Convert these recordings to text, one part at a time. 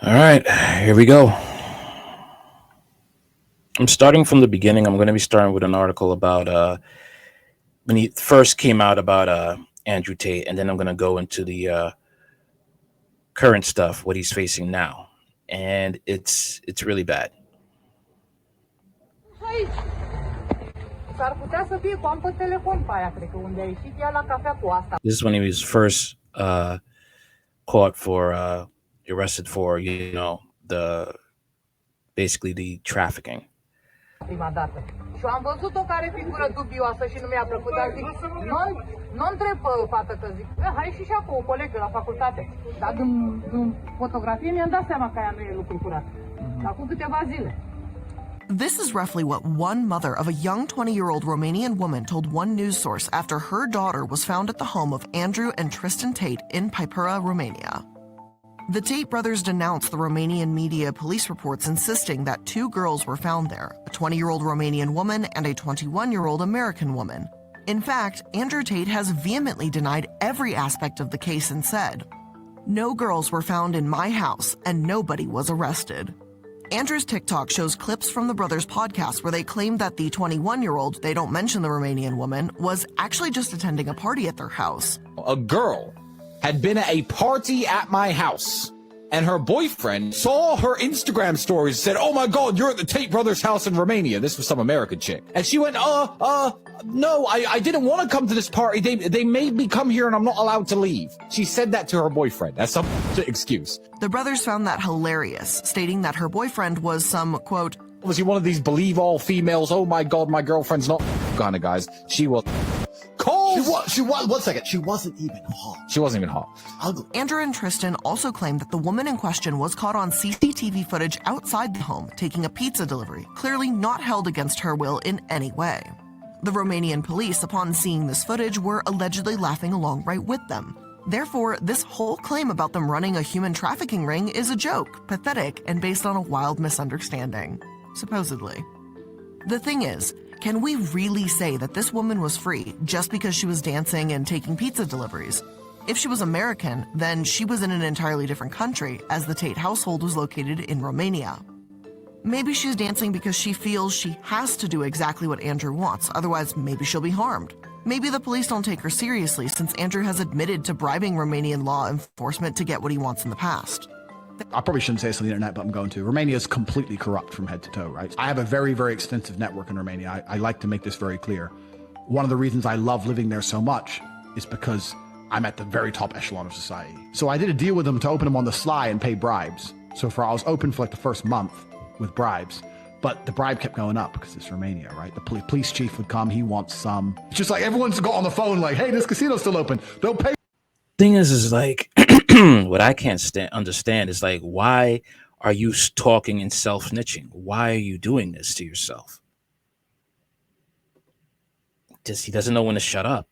All right, here we go. I'm starting from the beginning. I'm going to be starting with an article about when he first came out about Andrew Tate, and then I'm going to go into the current stuff, what he's facing now, and it's really bad. This is when he was first caught for arrested for the basically the trafficking. Prima dată. Și am văzut-o care figură dubioasă și nu mi-a plăcut, dar zic, nu întreb fată că zic, hai și cu o colegă la facultate. Dar din fotografie mi-am dat seama că aia nu e lucru curat. Acum câteva zile. This is roughly what one mother of a young 20-year-old Romanian woman told one news source after her daughter was found at the home of Andrew and Tristan Tate in Pipera, Romania. The Tate brothers denounced the Romanian media police reports insisting that two girls were found there, a 20-year-old Romanian woman and a 21-year-old American woman. In fact, Andrew Tate has vehemently denied every aspect of the case and said, "No girls were found in my house and nobody was arrested." Andrew's TikTok shows clips from the brothers' podcast where they claim that the 21-year-old, they don't mention the Romanian woman, was actually just attending a party at their house. A girl had been at a party at my house, and her boyfriend saw her Instagram stories and said, "Oh my God, you're at the Tate brothers' house in Romania." This was some American chick. And she went, no, I didn't want to come to this party. They made me come here and I'm not allowed to leave. She said that to her boyfriend. That's some excuse. The brothers found that hilarious, stating that her boyfriend was some, quote, "Was he one of these believe all females? Oh my God, my girlfriend's not kind of guys." She was cold. She was, one second, she wasn't even hot. She wasn't even hot. Ugly. Andrew and Tristan also claimed that the woman in question was caught on CCTV footage outside the home taking a pizza delivery, clearly not held against her will in any way. The Romanian police, upon seeing this footage, were allegedly laughing along right with them. Therefore, this whole claim about them running a human trafficking ring is a joke, pathetic, and based on a wild misunderstanding. Supposedly. The thing is, can we really say that this woman was free just because she was dancing and taking pizza deliveries? If she was American, then she was in an entirely different country, as the Tate household was located in Romania. Maybe she's dancing because she feels she has to do exactly what Andrew wants, otherwise maybe she'll be harmed. Maybe the police don't take her seriously since Andrew has admitted to bribing Romanian law enforcement to get what he wants in the past. I probably shouldn't say this on the internet, but I'm going to. Romania is completely corrupt from head to toe, right? I have a very, very extensive network in Romania. I like to make this very clear. One of the reasons I love living there so much is because I'm at the very top echelon of society. So I did a deal with them to open them on the sly and pay bribes. So I was open for like the first month with bribes, but the bribe kept going up because it's Romania, right? The police chief would come, he wants some. It's just like everyone's got on the phone like, "Hey, this casino's still open. Don't pay." Thing is like what I can't understand is like, why are you talking and self-snitching? Why are you doing this to yourself? He doesn't know when to shut up.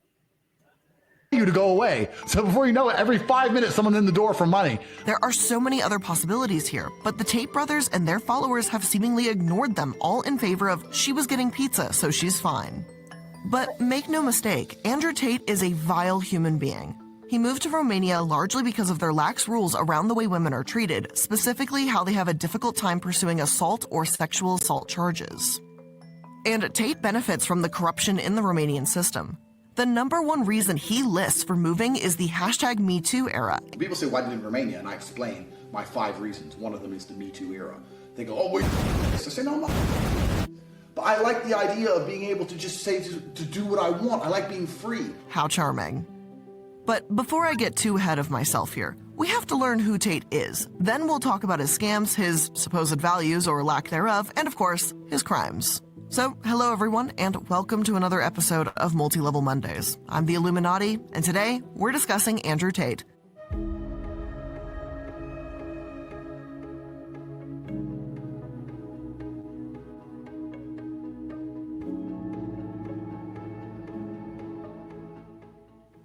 You to go away. So before you know it, every 5 minutes, someone's in the door for money. There are so many other possibilities here, but the Tate brothers and their followers have seemingly ignored them, all in favor of she was getting pizza, so she's fine. But make no mistake, Andrew Tate is a vile human being. He moved to Romania largely because of their lax rules around the way women are treated, specifically how they have a difficult time pursuing assault or sexual assault charges. And Tate benefits from the corruption in the Romanian system. The number one reason he lists for moving is the #MeToo era. People say, "Why did you live in Romania?" And I explain my 5 reasons. One of them is the Me Too era. They go, "Oh, wait." I say, "No, I'm not." But I like the idea of being able to just say to do what I want. I like being free. How charming. But before I get too ahead of myself here, we have to learn who Tate is. Then we'll talk about his scams, his supposed values or lack thereof, and of course, his crimes. So, hello everyone, and welcome to another episode of Multi-Level Mondays. I'm the Illuminati, and today we're discussing Andrew Tate.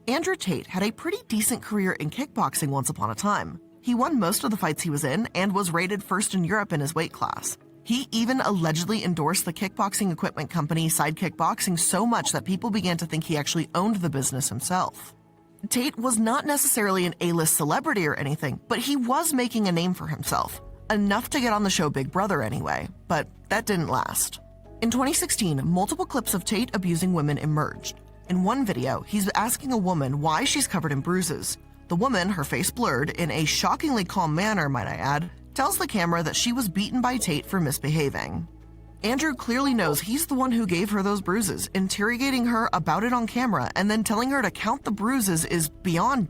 Andrew Tate had a pretty decent career in kickboxing once upon a time. He won most of the fights he was in and was rated first in Europe in his weight class. He even allegedly endorsed the kickboxing equipment company Sidekick Boxing so much that people began to think he actually owned the business himself. Tate was not necessarily an A-list celebrity or anything, but he was making a name for himself. Enough to get on the show Big Brother anyway, but that didn't last. In 2016, multiple clips of Tate abusing women emerged. In one video, he's asking a woman why she's covered in bruises. The woman, her face blurred, in a shockingly calm manner, might I add, tells the camera that she was beaten by Tate for misbehaving. Andrew clearly knows he's the one who gave her those bruises. Interrogating her about it on camera and then telling her to count the bruises is beyond,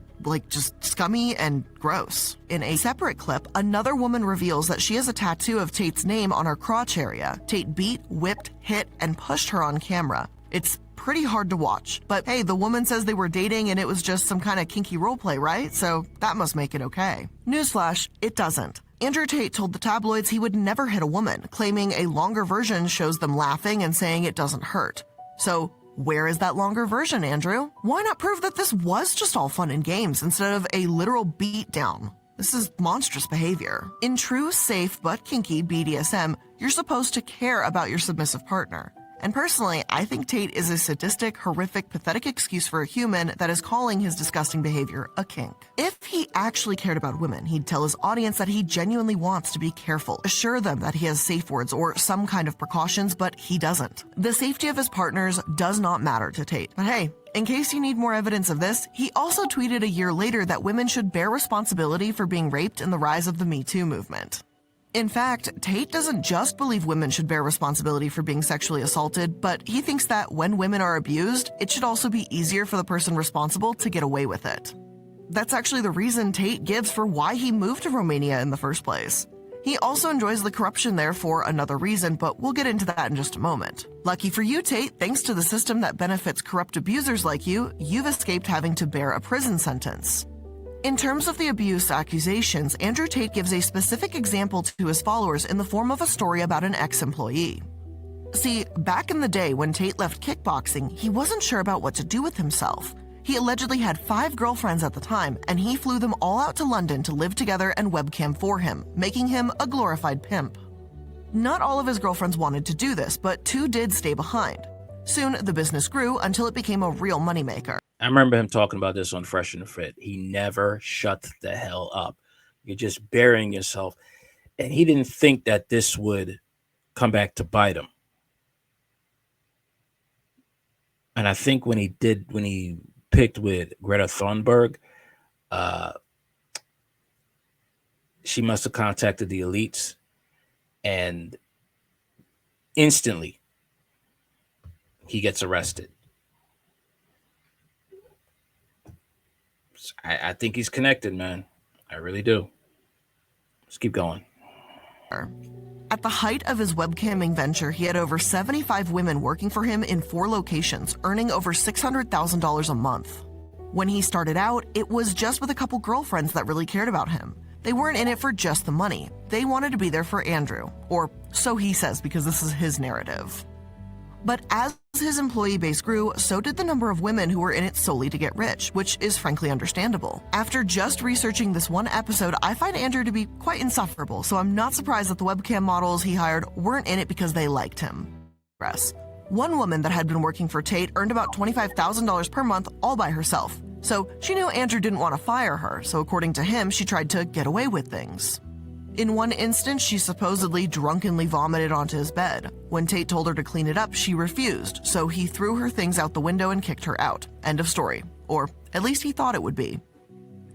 just scummy and gross. In a separate clip, another woman reveals that she has a tattoo of Tate's name on her crotch area. Tate beat, whipped, hit, and pushed her on camera. It's pretty hard to watch, but hey, the woman says they were dating and it was just some kind of kinky roleplay, right? So that must make it okay. Newsflash, it doesn't. Andrew Tate told the tabloids he would never hit a woman, claiming a longer version shows them laughing and saying it doesn't hurt. So where is that longer version, Andrew? Why not prove that this was just all fun and games instead of a literal beatdown? This is monstrous behavior. In true, safe, but kinky BDSM, you're supposed to care about your submissive partner. And personally, I think Tate is a sadistic, horrific, pathetic excuse for a human that is calling his disgusting behavior a kink. If he actually cared about women, he'd tell his audience that he genuinely wants to be careful, assure them that he has safe words or some kind of precautions, but he doesn't. The safety of his partners does not matter to Tate. But hey, in case you need more evidence of this, he also tweeted a year later that women should bear responsibility for being raped in the rise of the Me Too movement. In fact, Tate doesn't just believe women should bear responsibility for being sexually assaulted, but he thinks that when women are abused, it should also be easier for the person responsible to get away with it. That's actually the reason Tate gives for why he moved to Romania in the first place. He also enjoys the corruption there for another reason, but we'll get into that in just a moment. Lucky for you, Tate, thanks to the system that benefits corrupt abusers like you, you've escaped having to bear a prison sentence. In terms of the abuse accusations, Andrew Tate gives a specific example to his followers in the form of a story about an ex-employee. See, back in the day when Tate left kickboxing, he wasn't sure about what to do with himself. He allegedly had 5 girlfriends at the time, and he flew them all out to London to live together and webcam for him, making him a glorified pimp. Not all of his girlfriends wanted to do this, but 2 did stay behind. Soon, the business grew until it became a real moneymaker. I remember him talking about this on Fresh and Fit. He never shut the hell up. You're just burying yourself. And he didn't think that this would come back to bite him. And I think when he picked with Greta Thunberg, she must have contacted the elites, and instantly he gets arrested. I think he's connected, man. I really do. Let's keep going. At the height of his webcamming venture, he had over 75 women working for him in 4 locations, earning over $600,000 a month. When he started out, it was just with a couple girlfriends that really cared about him. They weren't in it for just the money. They wanted to be there for Andrew, or so he says because this is his narrative. But as his employee base grew, so did the number of women who were in it solely to get rich, which is frankly understandable. After just researching this one episode, I find Andrew to be quite insufferable, so I'm not surprised that the webcam models he hired weren't in it because they liked him. One woman that had been working for Tate earned about $25,000 per month all by herself. So she knew Andrew didn't want to fire her, so according to him, she tried to get away with things. In one instance, she supposedly drunkenly vomited onto his bed. When Tate told her to clean it up, she refused, so he threw her things out the window and kicked her out. End of story. Or at least he thought it would be.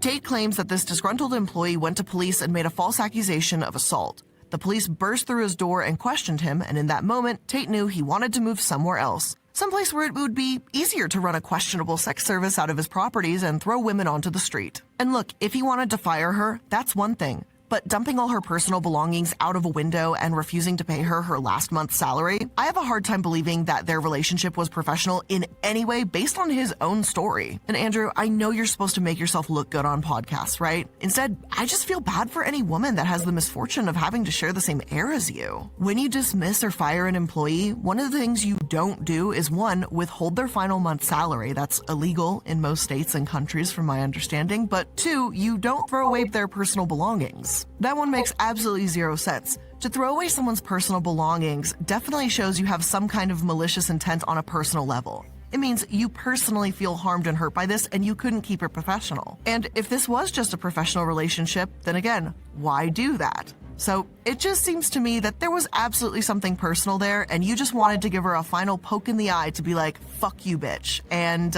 Tate claims that this disgruntled employee went to police and made a false accusation of assault. The police burst through his door and questioned him, and in that moment, Tate knew he wanted to move somewhere else. Someplace where it would be easier to run a questionable sex service out of his properties and throw women onto the street. And look, if he wanted to fire her, that's one thing. But dumping all her personal belongings out of a window and refusing to pay her last month's salary, I have a hard time believing that their relationship was professional in any way based on his own story. And Andrew, I know you're supposed to make yourself look good on podcasts, right? Instead, I just feel bad for any woman that has the misfortune of having to share the same air as you. When you dismiss or fire an employee, one of the things you don't do is 1, withhold their final month's salary. That's illegal in most states and countries from my understanding. But 2, you don't throw away their personal belongings. That one makes absolutely 0 sense. To throw away someone's personal belongings definitely shows you have some kind of malicious intent on a personal level. It means you personally feel harmed and hurt by this and you couldn't keep it professional. And if this was just a professional relationship, then again, why do that? So it just seems to me that there was absolutely something personal there and you just wanted to give her a final poke in the eye to be like, fuck you, bitch. And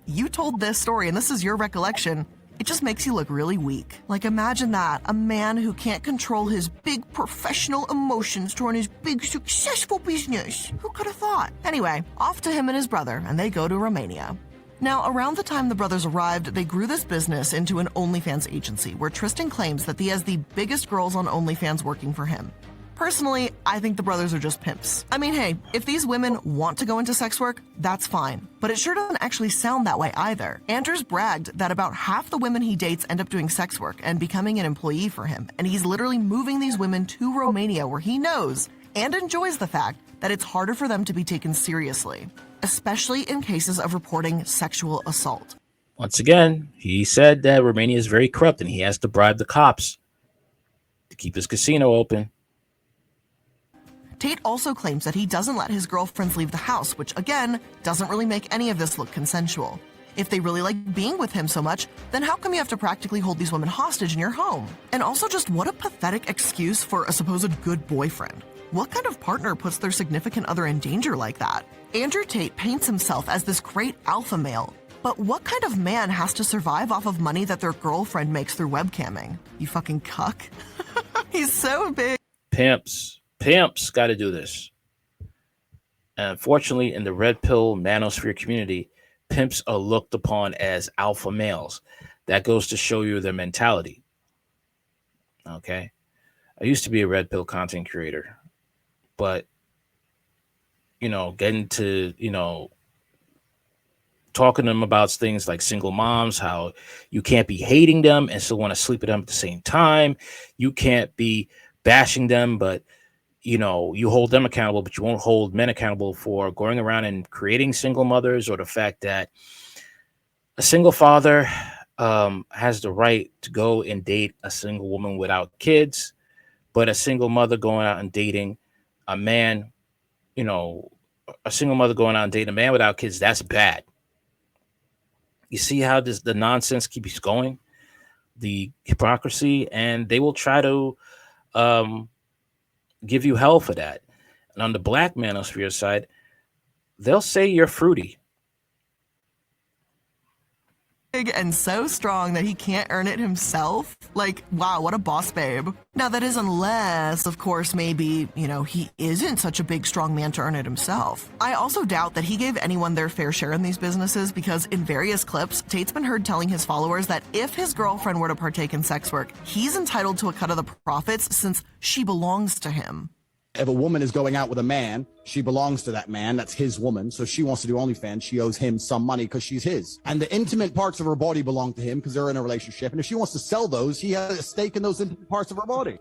you told this story and this is your recollection. It just makes you look really weak. Like, imagine that, a man who can't control his big professional emotions to run his big successful business. Who could have thought? Anyway, off to him and his brother, and they go to Romania. Now, around the time the brothers arrived, they grew this business into an OnlyFans agency, where Tristan claims that he has the biggest girls on OnlyFans working for him. Personally, I think the brothers are just pimps. I mean, hey, if these women want to go into sex work, that's fine. But it sure doesn't actually sound that way either. Anders bragged that about half the women he dates end up doing sex work and becoming an employee for him. And he's literally moving these women to Romania, where he knows and enjoys the fact that it's harder for them to be taken seriously, especially in cases of reporting sexual assault. Once again, he said that Romania is very corrupt and he has to bribe the cops to keep his casino open. Tate also claims that he doesn't let his girlfriends leave the house, which again, doesn't really make any of this look consensual. If they really like being with him so much, then how come you have to practically hold these women hostage in your home? And also just what a pathetic excuse for a supposed good boyfriend. What kind of partner puts their significant other in danger like that? Andrew Tate paints himself as this great alpha male, but what kind of man has to survive off of money that their girlfriend makes through webcamming? You fucking cuck. He's so big. Pimps got to do this. And unfortunately, in the red pill manosphere community, pimps are looked upon as alpha males. That goes to show you their mentality. Okay. I used to be a red pill content creator, but, getting to, talking to them about things like single moms, how you can't be hating them and still want to sleep with them at the same time. You can't be bashing them, but you hold them accountable, but you won't hold men accountable for going around and creating single mothers, or the fact that a single father has the right to go and date a single woman without kids, but a single mother going out and dating a man, a single mother going out and dating a man without kids, that's bad. You see how the nonsense keeps going, the hypocrisy, and they will try to give you hell for that. And on the black manosphere side, they'll say you're fruity. And so strong that he can't earn it himself. Like, wow, what a boss babe. Now that is unless, of course, maybe, he isn't such a big, strong man to earn it himself. I also doubt that he gave anyone their fair share in these businesses, because in various clips, Tate's been heard telling his followers that if his girlfriend were to partake in sex work, he's entitled to a cut of the profits since she belongs to him. If a woman is going out with a man, she belongs to that man. That's his woman. So she wants to do OnlyFans. She owes him some money because she's his. And the intimate parts of her body belong to him because they're in a relationship. And if she wants to sell those, he has a stake in those intimate parts of her body.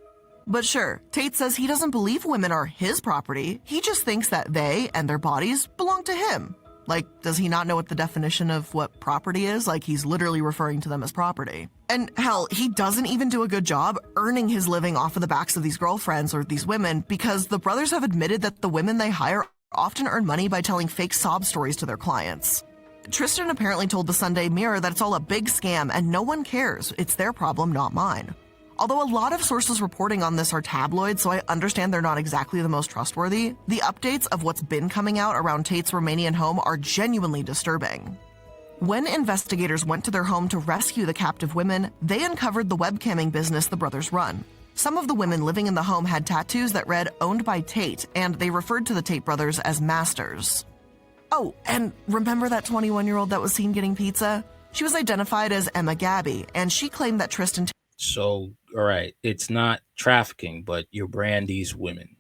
But sure, Tate says he doesn't believe women are his property. He just thinks that they and their bodies belong to him. Like, does he not know what the definition of what property is? Like, he's literally referring to them as property. And hell, he doesn't even do a good job earning his living off of the backs of these girlfriends or these women, because the brothers have admitted that the women they hire often earn money by telling fake sob stories to their clients. Tristan apparently told the Sunday Mirror that it's all a big scam and no one cares. It's their problem, not mine. Although a lot of sources reporting on this are tabloid, so I understand they're not exactly the most trustworthy, the updates of what's been coming out around Tate's Romanian home are genuinely disturbing. When investigators went to their home to rescue the captive women, they uncovered the webcamming business the brothers run. Some of the women living in the home had tattoos that read "Owned by Tate," and they referred to the Tate brothers as masters. Oh, and remember that 21-year-old that was seen getting pizza? She was identified as Emma Gabby, and she claimed that Tristan... So, all right, it's not trafficking, but you brand these women.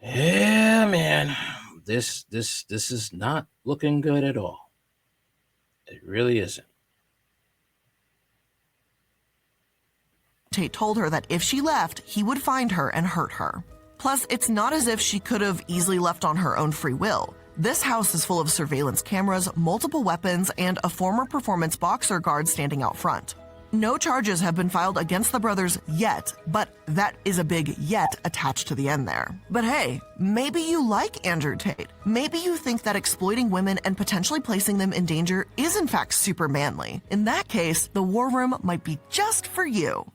Yeah, man, this is not looking good at all. It really isn't. Tate told her that if she left, he would find her and hurt her. Plus, it's not as if she could have easily left on her own free will. This house is full of surveillance cameras, multiple weapons, and a former performance boxer guard standing out front. No charges have been filed against the brothers yet, but that is a big yet attached to the end there. But hey, maybe you like Andrew Tate. Maybe you think that exploiting women and potentially placing them in danger is in fact super manly. In that case, the War Room might be just for you.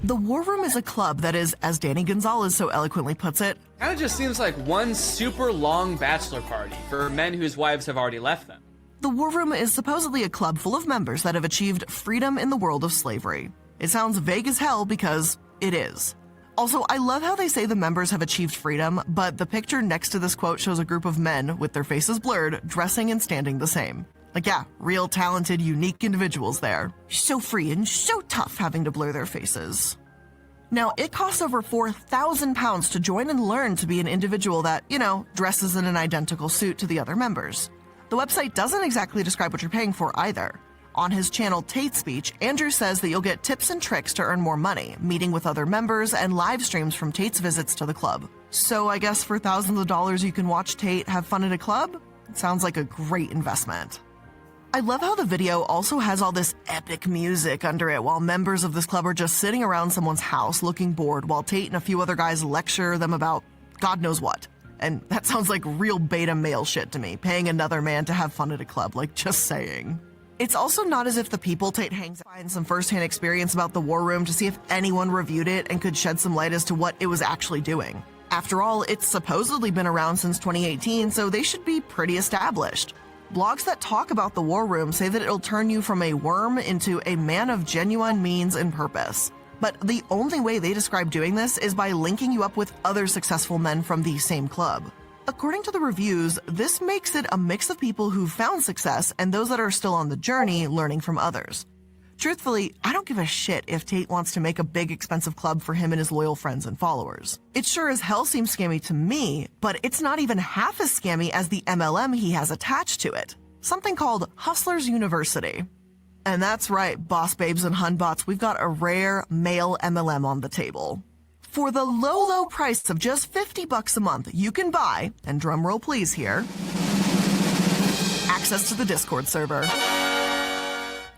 The War Room is a club that is, as Danny Gonzalez so eloquently puts it, kind of just seems like one super long bachelor party for men whose wives have already left them. The War Room is supposedly a club full of members that have achieved freedom in the world of slavery. It sounds vague as hell because it is. Also, I love how they say the members have achieved freedom, but the picture next to this quote shows a group of men with their faces blurred, dressing and standing the same. Like, yeah, real talented, unique individuals there. So free and so tough having to blur their faces. Now, it costs over £4,000 to join and learn to be an individual that, dresses in an identical suit to the other members. The website doesn't exactly describe what you're paying for either. On his channel Tate Speech, Andrew says that you'll get tips and tricks to earn more money, meeting with other members, and live streams from Tate's visits to the club. So I guess for thousands of dollars you can watch Tate have fun at a club? It sounds like a great investment. I love how the video also has all this epic music under it while members of this club are just sitting around someone's house looking bored while Tate and a few other guys lecture them about God knows what. And that sounds like real beta male shit to me, paying another man to have fun at a club, like just saying. It's also not as if the people Tate hangs out find some firsthand experience about the War Room to see if anyone reviewed it and could shed some light as to what it was actually doing. After all, it's supposedly been around since 2018, so they should be pretty established. Blogs that talk about the War Room say that it'll turn you from a worm into a man of genuine means and purpose. But the only way they describe doing this is by linking you up with other successful men from the same club. According to the reviews, this makes it a mix of people who've found success and those that are still on the journey learning from others. Truthfully, I don't give a shit if Tate wants to make a big expensive club for him and his loyal friends and followers. It sure as hell seems scammy to me, but it's not even half as scammy as the MLM he has attached to it. Something called Hustlers University. And that's right, boss babes and hunbots, we've got a rare male MLM on the table. For the low price of just $50 a month, you can buy, and drumroll please here, access to the Discord server.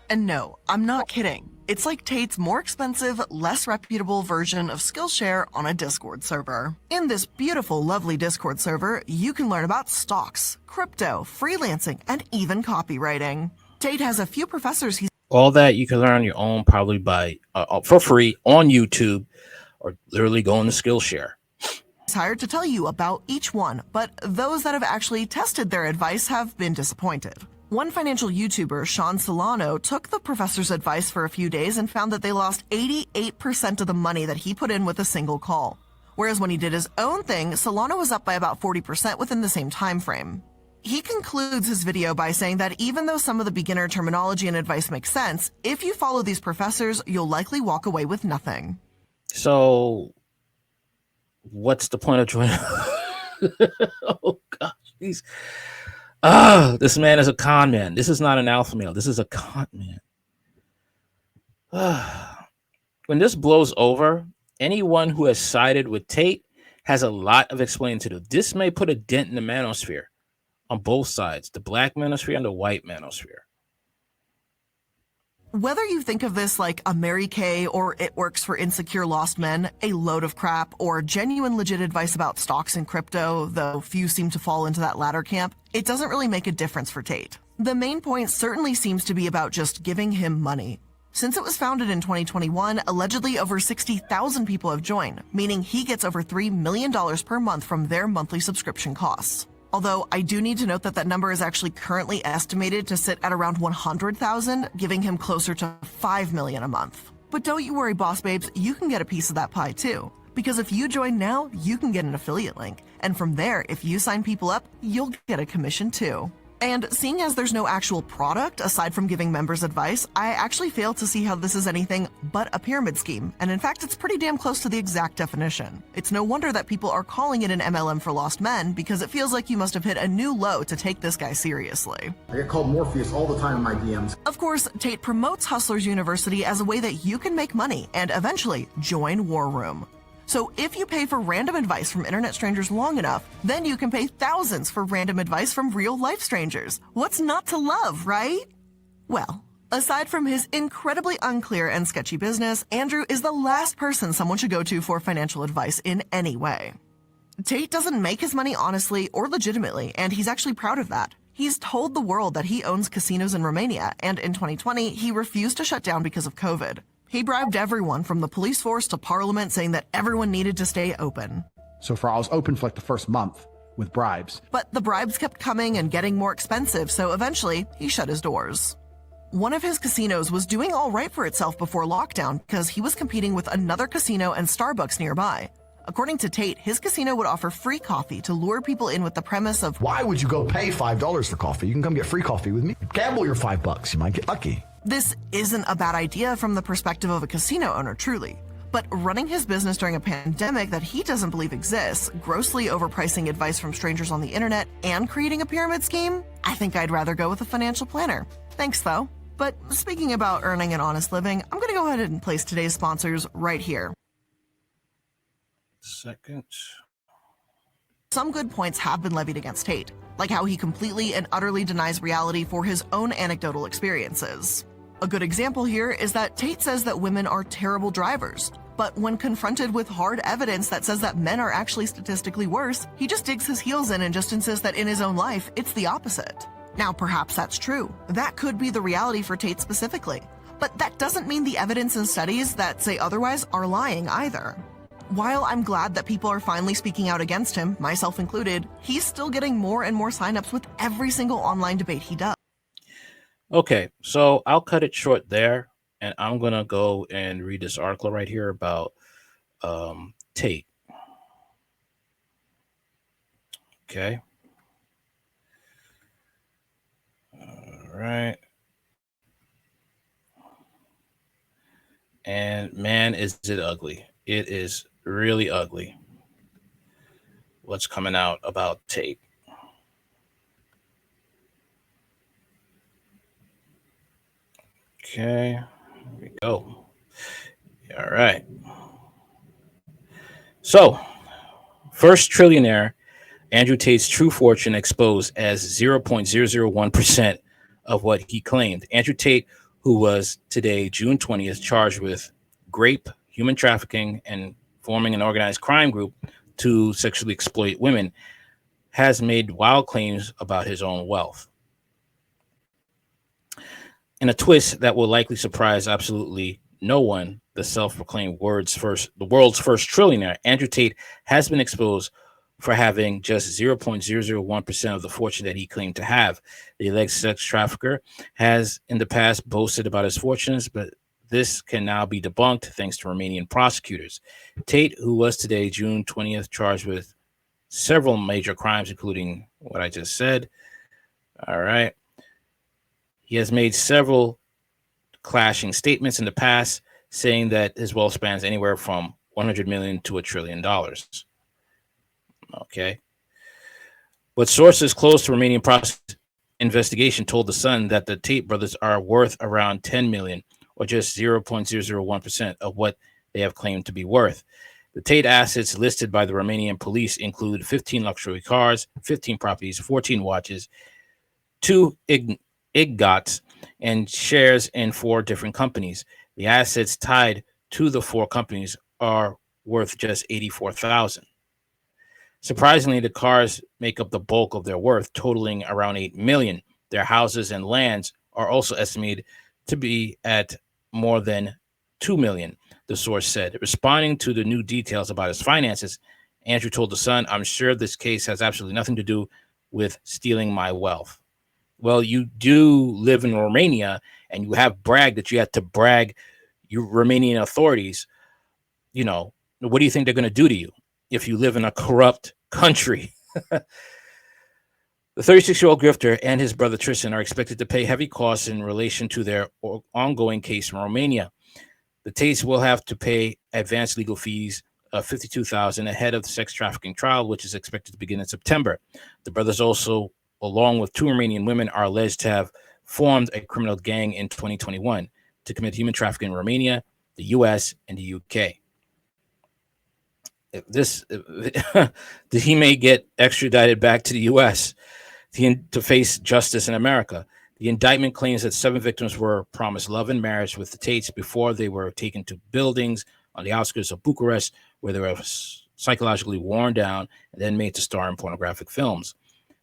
And no, I'm not kidding. It's like Tate's more expensive, less reputable version of Skillshare on a Discord server. In this beautiful, lovely Discord server, you can learn about stocks, crypto, freelancing, and even copywriting. Tate has a few professors he's All that you can learn on your own, probably by for free on YouTube, or literally go on the Skillshare. hired to tell you about each one, but those that have actually tested their advice have been disappointed. One financial YouTuber, Sean Solano, took the professor's advice for a few days and found that they lost 88% of the money that he put in with a single call. Whereas when he did his own thing, Solano was up by about 40% within the same time frame. He concludes his video by saying that even though some of the beginner terminology and advice makes sense, if you follow these professors, you'll likely walk away with nothing. So, what's the point of joining? Oh gosh, this man is a con man. This is not an alpha male. This is a con man. When this blows over, anyone who has sided with Tate has a lot of explaining to do. This may put a dent in the manosphere on both sides, the black manosphere and the white manosphere. Whether you think of this like a Mary Kay or It Works for Insecure Lost Men, a load of crap, or genuine legit advice about stocks and crypto, though few seem to fall into that latter camp, it doesn't really make a difference for Tate. The main point certainly seems to be about just giving him money. Since it was founded in 2021, allegedly over 60,000 people have joined, meaning he gets over $3 million per month from their monthly subscription costs. Although I do need to note that that number is actually currently estimated to sit at around 100,000, giving him closer to $5 million a month. But don't you worry, boss babes, you can get a piece of that pie too. Because if you join now, you can get an affiliate link. And from there, if you sign people up, you'll get a commission too. And seeing as there's no actual product aside from giving members advice, I actually fail to see how this is anything but a pyramid scheme. And in fact, it's pretty damn close to the exact definition. It's no wonder that people are calling it an MLM for lost men, because it feels like you must have hit a new low to take this guy seriously. I get called Morpheus all the time in my DMs. Of course, Tate promotes Hustlers University as a way that you can make money and eventually join War Room. So if you pay for random advice from internet strangers long enough, then you can pay thousands for random advice from real-life strangers. What's not to love, right? Well, aside from his incredibly unclear and sketchy business, Andrew is the last person someone should go to for financial advice in any way. Tate doesn't make his money honestly or legitimately, and he's actually proud of that. He's told the world that he owns casinos in Romania, and in 2020, he refused to shut down because of COVID. He bribed everyone from the police force to parliament, saying that everyone needed to stay open. So I was open for like the first month with bribes. But the bribes kept coming and getting more expensive, so eventually he shut his doors. One of his casinos was doing all right for itself before lockdown because he was competing with another casino and Starbucks nearby. According to Tate, his casino would offer free coffee to lure people in with the premise of, why would you go pay $5 for coffee? You can come get free coffee with me. Gamble your $5. You might get lucky. this isn't a bad idea from the perspective of a casino owner, truly. But running his business during a pandemic that he doesn't believe exists, grossly overpricing advice from strangers on the internet, and creating a pyramid scheme? I think I'd rather go with a financial planner. Thanks, though. But speaking about earning an honest living, I'm going to go ahead and place today's sponsors right here. Second. Some good points have been levied against Tate, like how he completely and utterly denies reality for his own anecdotal experiences. A good example here is that Tate says that women are terrible drivers, but when confronted with hard evidence that says that men are actually statistically worse, he just digs his heels in and just insists that in his own life, it's the opposite. Now, perhaps that's true. That could be the reality for Tate specifically. But that doesn't mean the evidence and studies that say otherwise are lying either. While I'm glad that people are finally speaking out against him, myself included, he's still getting more and more signups with every single online debate he does. Okay, so I'll cut it short there, and I'm going to go and read this article right here about Tate. Okay. All right. And man, is it ugly. It is really ugly what's coming out about Tate. Okay, here we go. All right. So, first trillionaire, Andrew Tate's true fortune exposed as 0.001% of what he claimed. Andrew Tate, who was today, June 20th, charged with rape, human trafficking, and forming an organized crime group to sexually exploit women, has made wild claims about his own wealth. In a twist that will likely surprise absolutely no one, the self-proclaimed world's first trillionaire, Andrew Tate, has been exposed for having just 0.001% of the fortune that he claimed to have. The alleged sex trafficker has in the past boasted about his fortunes, but this can now be debunked thanks to Romanian prosecutors. Tate, who was today, June 20th, charged with several major crimes, including what I just said. All right. He has made several clashing statements in the past, saying that his wealth spans anywhere from 100 million to $1 trillion. Okay. But sources close to Romanian investigation told The Sun that the Tate brothers are worth around 10 million, or just 0.001% of what they have claimed to be worth. The Tate assets listed by the Romanian police include 15 luxury cars, 15 properties, 14 watches, 2 IGOTs, and shares in 4 different companies. The assets tied to the 4 companies are worth just 84,000. Surprisingly, the cars make up the bulk of their worth, totaling around 8 million. Their houses and lands are also estimated to be at more than 2 million, the source said. Responding to the new details about his finances, Andrew told The Sun, "I'm sure this case has absolutely nothing to do with stealing my wealth." Well, you do live in Romania, and you have bragged that you had to brag your Romanian authorities. You know, what do you think they're going to do to you if you live in a corrupt country? The 36-year-old grifter and his brother Tristan are expected to pay heavy costs in relation to their ongoing case in Romania. The Tates will have to pay advanced legal fees of $52,000 ahead of the sex trafficking trial, which is expected to begin in September. The brothers also, along with 2 Romanian women, are alleged to have formed a criminal gang in 2021 to commit human trafficking in Romania, the U.S., and the U.K. this he may get extradited back to the U.S. to face justice in America. The indictment claims that 7 victims were promised love and marriage with the Tates before they were taken to buildings on the outskirts of Bucharest, where they were psychologically worn down and then made to star in pornographic films.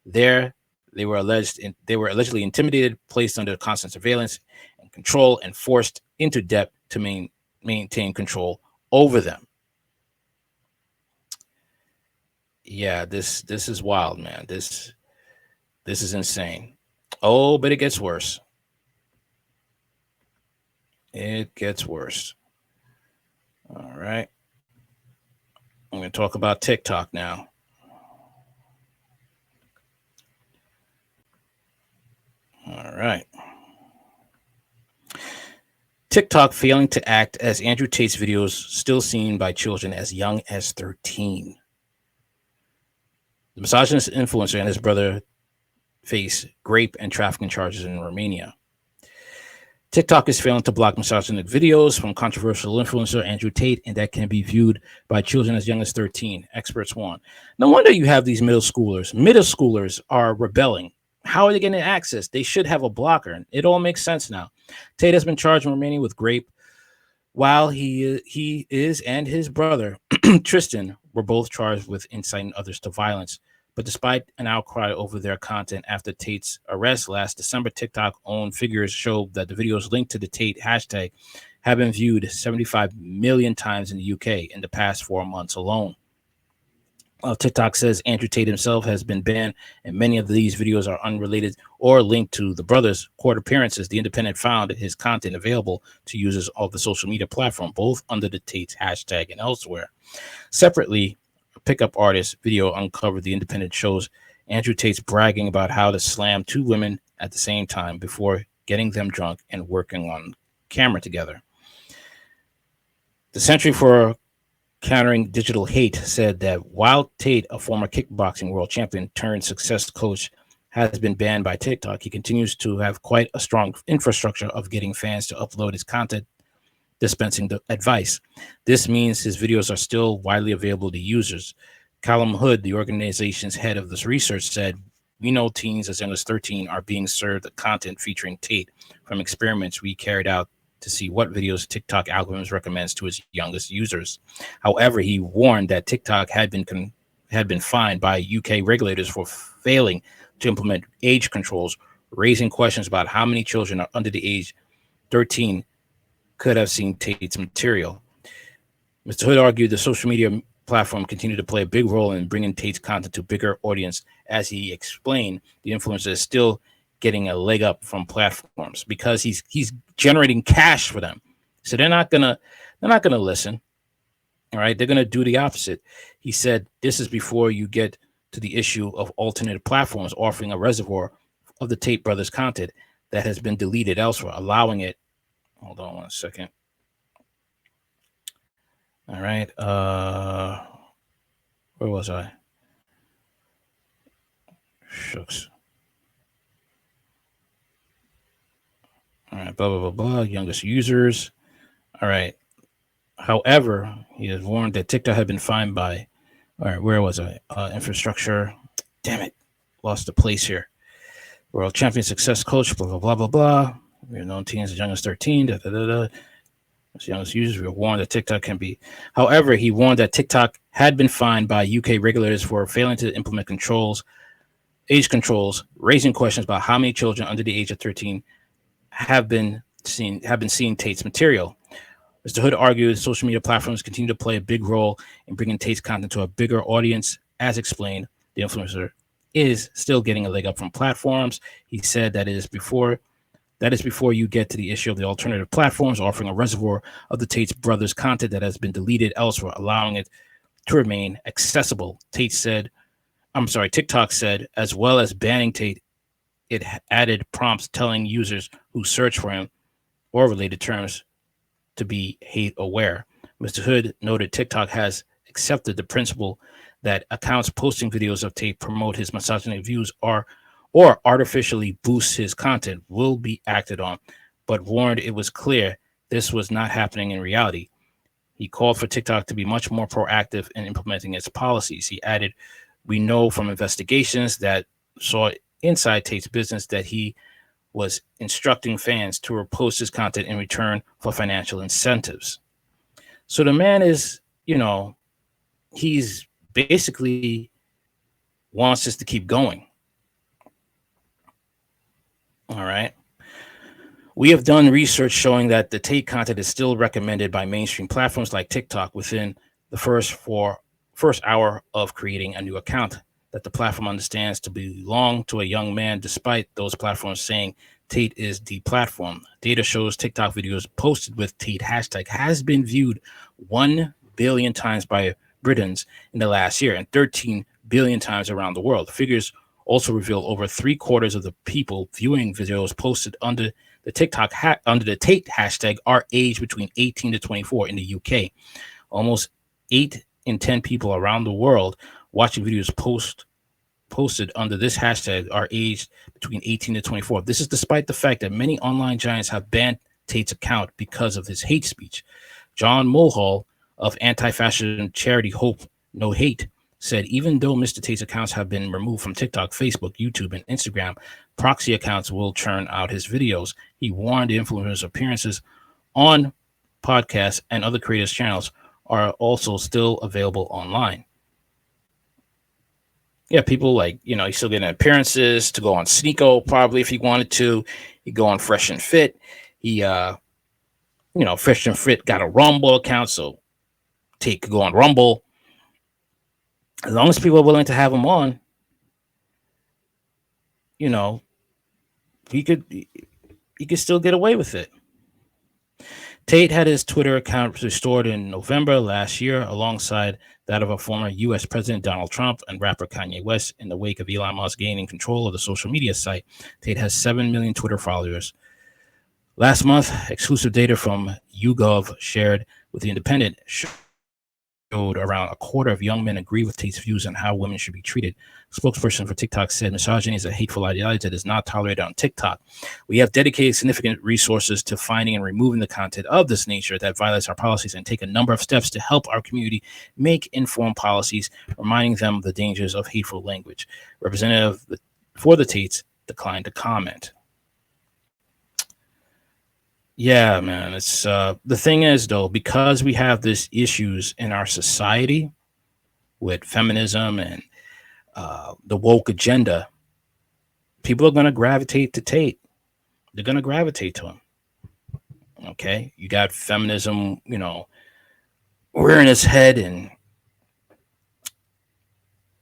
There, they were allegedly intimidated, placed under constant surveillance and control, and forced into debt to maintain control over them. Yeah, this is wild, man. This is insane. Oh, but it gets worse. It gets worse. All right. I'm going to talk about TikTok now. All right. TikTok failing to act as Andrew Tate's videos still seen by children as young as 13. The misogynist influencer and his brother face rape and trafficking charges in Romania. TikTok is failing to block misogynistic videos from controversial influencer Andrew Tate, and that can be viewed by children as young as 13, experts warn. No wonder you have these middle schoolers. Middle schoolers are rebelling. How are they getting access? They should have a blocker. It all makes sense now. Tate has been charged in Romania with rape, while he is and his brother, Tristan, were both charged with inciting others to violence. But despite an outcry over their content after Tate's arrest last December, TikTok own figures show that the videos linked to the Tate hashtag have been viewed 75 million times in the UK in the past 4 months alone. TikTok says Andrew Tate himself has been banned, and many of these videos are unrelated or linked to the brothers' court appearances. The Independent found his content available to users of the social media platform, both under the Tate's hashtag and elsewhere. Separately, a pickup artist video uncovered. The Independent shows Andrew Tate's bragging about how to slam 2 women at the same time before getting them drunk and working on camera together. The Century for Countering Digital Hate said that while Tate, a former kickboxing world champion turned success coach, has been banned by TikTok, he continues to have quite a strong infrastructure of getting fans to upload his content, dispensing the advice. This means his videos are still widely available to users. Callum Hood, the organization's head of this research, said, "We know teens as young as 13 are being served the content featuring Tate from experiments we carried out to see what videos TikTok algorithms recommends to its youngest users." However, he warned that TikTok had been fined by UK regulators for failing to implement age controls, raising questions about how many children are under the age 13 could have seen Tate's material. Mr. Hood argued the social media platform continued to play a big role in bringing Tate's content to a bigger audience. As he explained, the influencer is still getting a leg up from platforms because he's generating cash for them. So they're not gonna listen. All right, they're gonna do the opposite. He said this is before you get to the issue of alternative platforms offering a reservoir of the Tate brothers content that has been deleted elsewhere, allowing it. Hold on 1 second. All right, where was I? Shucks. All right, blah, blah, blah, blah, youngest users. All right. However, he has warned that TikTok had been fined by, all right, where was I? Infrastructure. Damn it. Lost the place here. World champion success coach, blah, blah, blah, blah, blah. We're known teens as young as 13, da, da, da, da. As young as users, we were warned that TikTok can be. However, he warned that TikTok had been fined by UK regulators for failing to implement age controls, raising questions about how many children under the age of 13 have been seeing Tate's material. Mr. Hood argued social media platforms continue to play a big role in bringing Tate's content to a bigger audience. As explained, the influencer is still getting a leg up from platforms. He said that is before you get to the issue of the alternative platforms offering a reservoir of the Tate's brothers content that has been deleted elsewhere, allowing it to remain accessible. TikTok said, as well as banning Tate, it added prompts telling users who search for him or related terms to be hate aware. Mr. Hood noted TikTok has accepted the principle that accounts posting videos of Tate promote his misogynistic views or artificially boost his content will be acted on, but warned it was clear this was not happening in reality. He called for TikTok to be much more proactive in implementing its policies. He added, "We know from investigations that saw inside Tate's business that he was instructing fans to repost his content in return for financial incentives." So the man is, he's basically wants us to keep going. All right. We have done research showing that the Tate content is still recommended by mainstream platforms like TikTok within the first hour of creating a new account that the platform understands to belong to a young man, despite those platforms saying Tate is deplatformed. Data shows TikTok videos posted with Tate hashtag has been viewed 1 billion times by Britons in the last year and 13 billion times around the world. Figures also reveal over 3/4 of the people viewing videos posted under the under the Tate hashtag are aged between 18 to 24 in the UK. Almost 8 in 10 people around the world watching videos posted under this hashtag are aged between 18 to 24. This is despite the fact that many online giants have banned Tate's account because of his hate speech. John Mulhall of anti-fascism charity Hope No Hate said, even though Mr. Tate's accounts have been removed from TikTok, Facebook, YouTube, and Instagram, proxy accounts will churn out his videos. He warned the influencer's appearances on podcasts and other creators' channels are also still available online. Yeah, people he's still getting appearances to go on Sneako, probably if he wanted to. He'd go on Fresh and Fit. He, Fresh and Fit got a Rumble account, so Tate could go on Rumble. As long as people are willing to have him on, he could still get away with it. Tate had his Twitter account restored in November last year, alongside that of a former U.S. President Donald Trump and rapper Kanye West, in the wake of Elon Musk gaining control of the social media site. Tate has 7 million Twitter followers. Last month, exclusive data from YouGov shared with The Independent showed around 1/4 of young men agree with Tate's views on how women should be treated. Spokesperson for TikTok said misogyny is a hateful ideology that is not tolerated on TikTok. We have dedicated significant resources to finding and removing the content of this nature that violates our policies and take a number of steps to help our community make informed policies, reminding them of the dangers of hateful language. Representative for the Tates declined to comment. Yeah, man. It's the thing is, though, because we have these issues in our society with feminism and the woke agenda, people are going to gravitate to Tate. They're going to gravitate to him. Okay, you got feminism, rearing its head,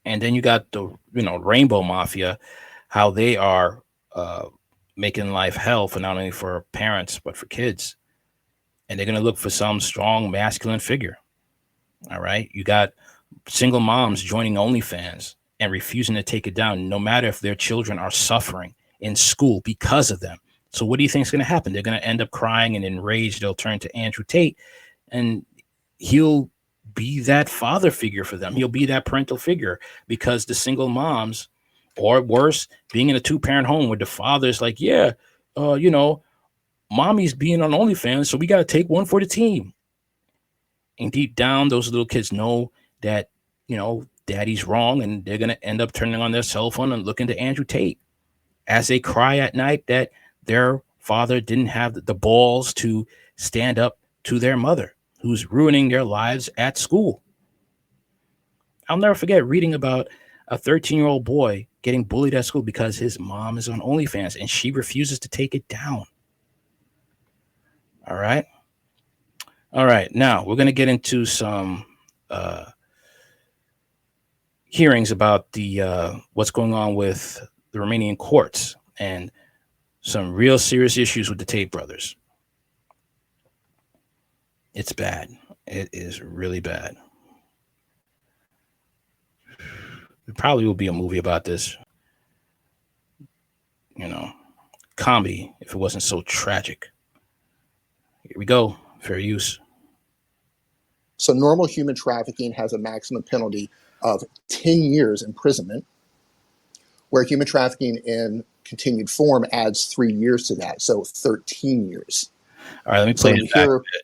and then you got the Rainbow Mafia, how they are making life hell for not only for parents but for kids, and they're going to look for some strong masculine figure. All right, you got single moms joining OnlyFans and refusing to take it down, no matter if their children are suffering in school because of them. So what do you think is going to happen? They're going to end up crying and enraged. They'll turn to Andrew Tate, and he'll be that father figure for them. He'll be that parental figure, because the single moms, or worse, being in a 2-parent home where the father's like, yeah, mommy's being on OnlyFans, so we got to take one for the team. And deep down, those little kids know that, daddy's wrong, and they're going to end up turning on their cell phone and looking to Andrew Tate as they cry at night that their father didn't have the balls to stand up to their mother, who's ruining their lives at school. I'll never forget reading about a 13-year-old boy getting bullied at school because his mom is on OnlyFans and she refuses to take it down. All right. Now we're going to get into some hearings about the what's going on with the Romanian courts and some real serious issues with the Tate brothers. It's bad. It is really bad. There probably will be a movie about this, comedy, if it wasn't so tragic. Here we go. Fair use. So normal human trafficking has a maximum penalty of 10 years imprisonment, where human trafficking in continued form adds 3 years to that, so 13 years. All right, let me play it back a bit.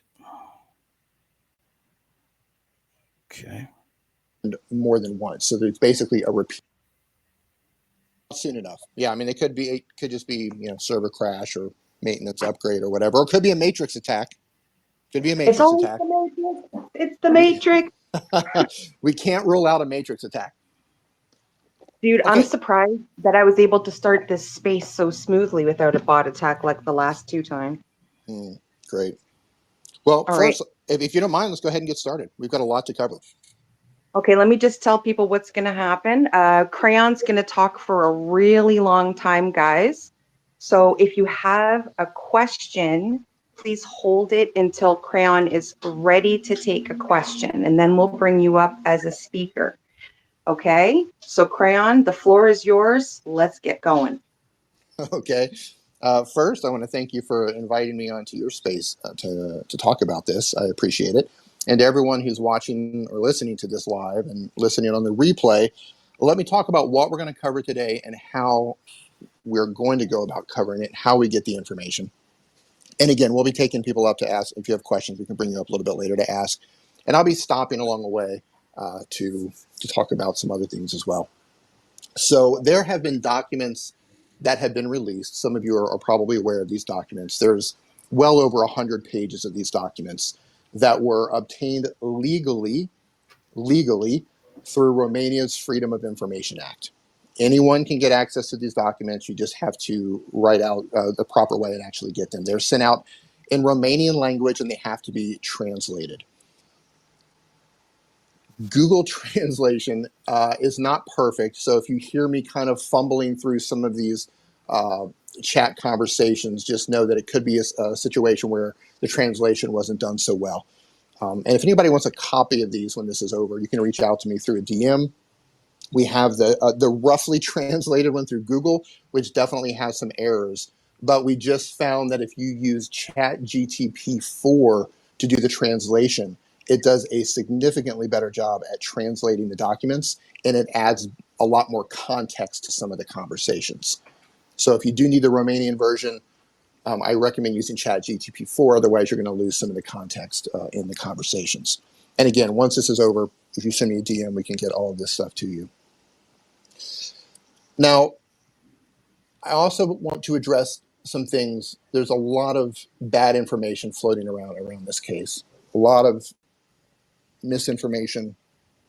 Okay. more than once. So there's basically a repeat soon enough. Yeah, I mean, it could just be, server crash or maintenance upgrade or whatever. Or it could be a matrix attack. Could be a It's matrix always attack. the Matrix. It's the We Matrix. we can't rule out a matrix attack. Dude, I'm Okay. surprised that I was able to start this space so smoothly without a bot attack like the last 2 times. Great. Well, All right. first, if you don't mind, let's go ahead and get started. We've got a lot to cover. Okay, let me just tell people what's going to happen. Crayon's going to talk for a really long time, guys. So if you have a question, please hold it until Crayon is ready to take a question, and then we'll bring you up as a speaker. Okay? So Crayon, the floor is yours. Let's get going. Okay. First, I want to thank you for inviting me onto your space to talk about this. I appreciate it. And to everyone who's watching or listening to this live and listening on the replay, let me talk about what we're going to cover today and how we're going to go about covering it, how we get the information. And again, we'll be taking people up to ask. If you have questions, we can bring you up a little bit later to ask. And I'll be stopping along the way to talk about some other things as well. So there have been documents that have been released. Some of you are probably aware of these documents. There's well over 100 pages of these documents that were obtained legally through Romania's Freedom of Information Act. Anyone can get access to these documents. You just have to write out the proper way and actually get them. They're sent out in Romanian language and they have to be translated. Google Translation is not perfect, so if you hear me kind of fumbling through some of these chat conversations, just know that it could be a situation where the translation wasn't done so well. And if anybody wants a copy of these when this is over, you can reach out to me through a DM. We have the roughly translated one through Google, which definitely has some errors. But we just found that if you use ChatGTP4 to do the translation, it does a significantly better job at translating the documents, and it adds a lot more context to some of the conversations. So if you do need the Romanian version, I recommend using ChatGTP4. Otherwise, you're going to lose some of the context in the conversations. And again, once this is over, if you send me a DM, we can get all of this stuff to you. Now, I also want to address some things. There's a lot of bad information floating around this case. A lot of misinformation,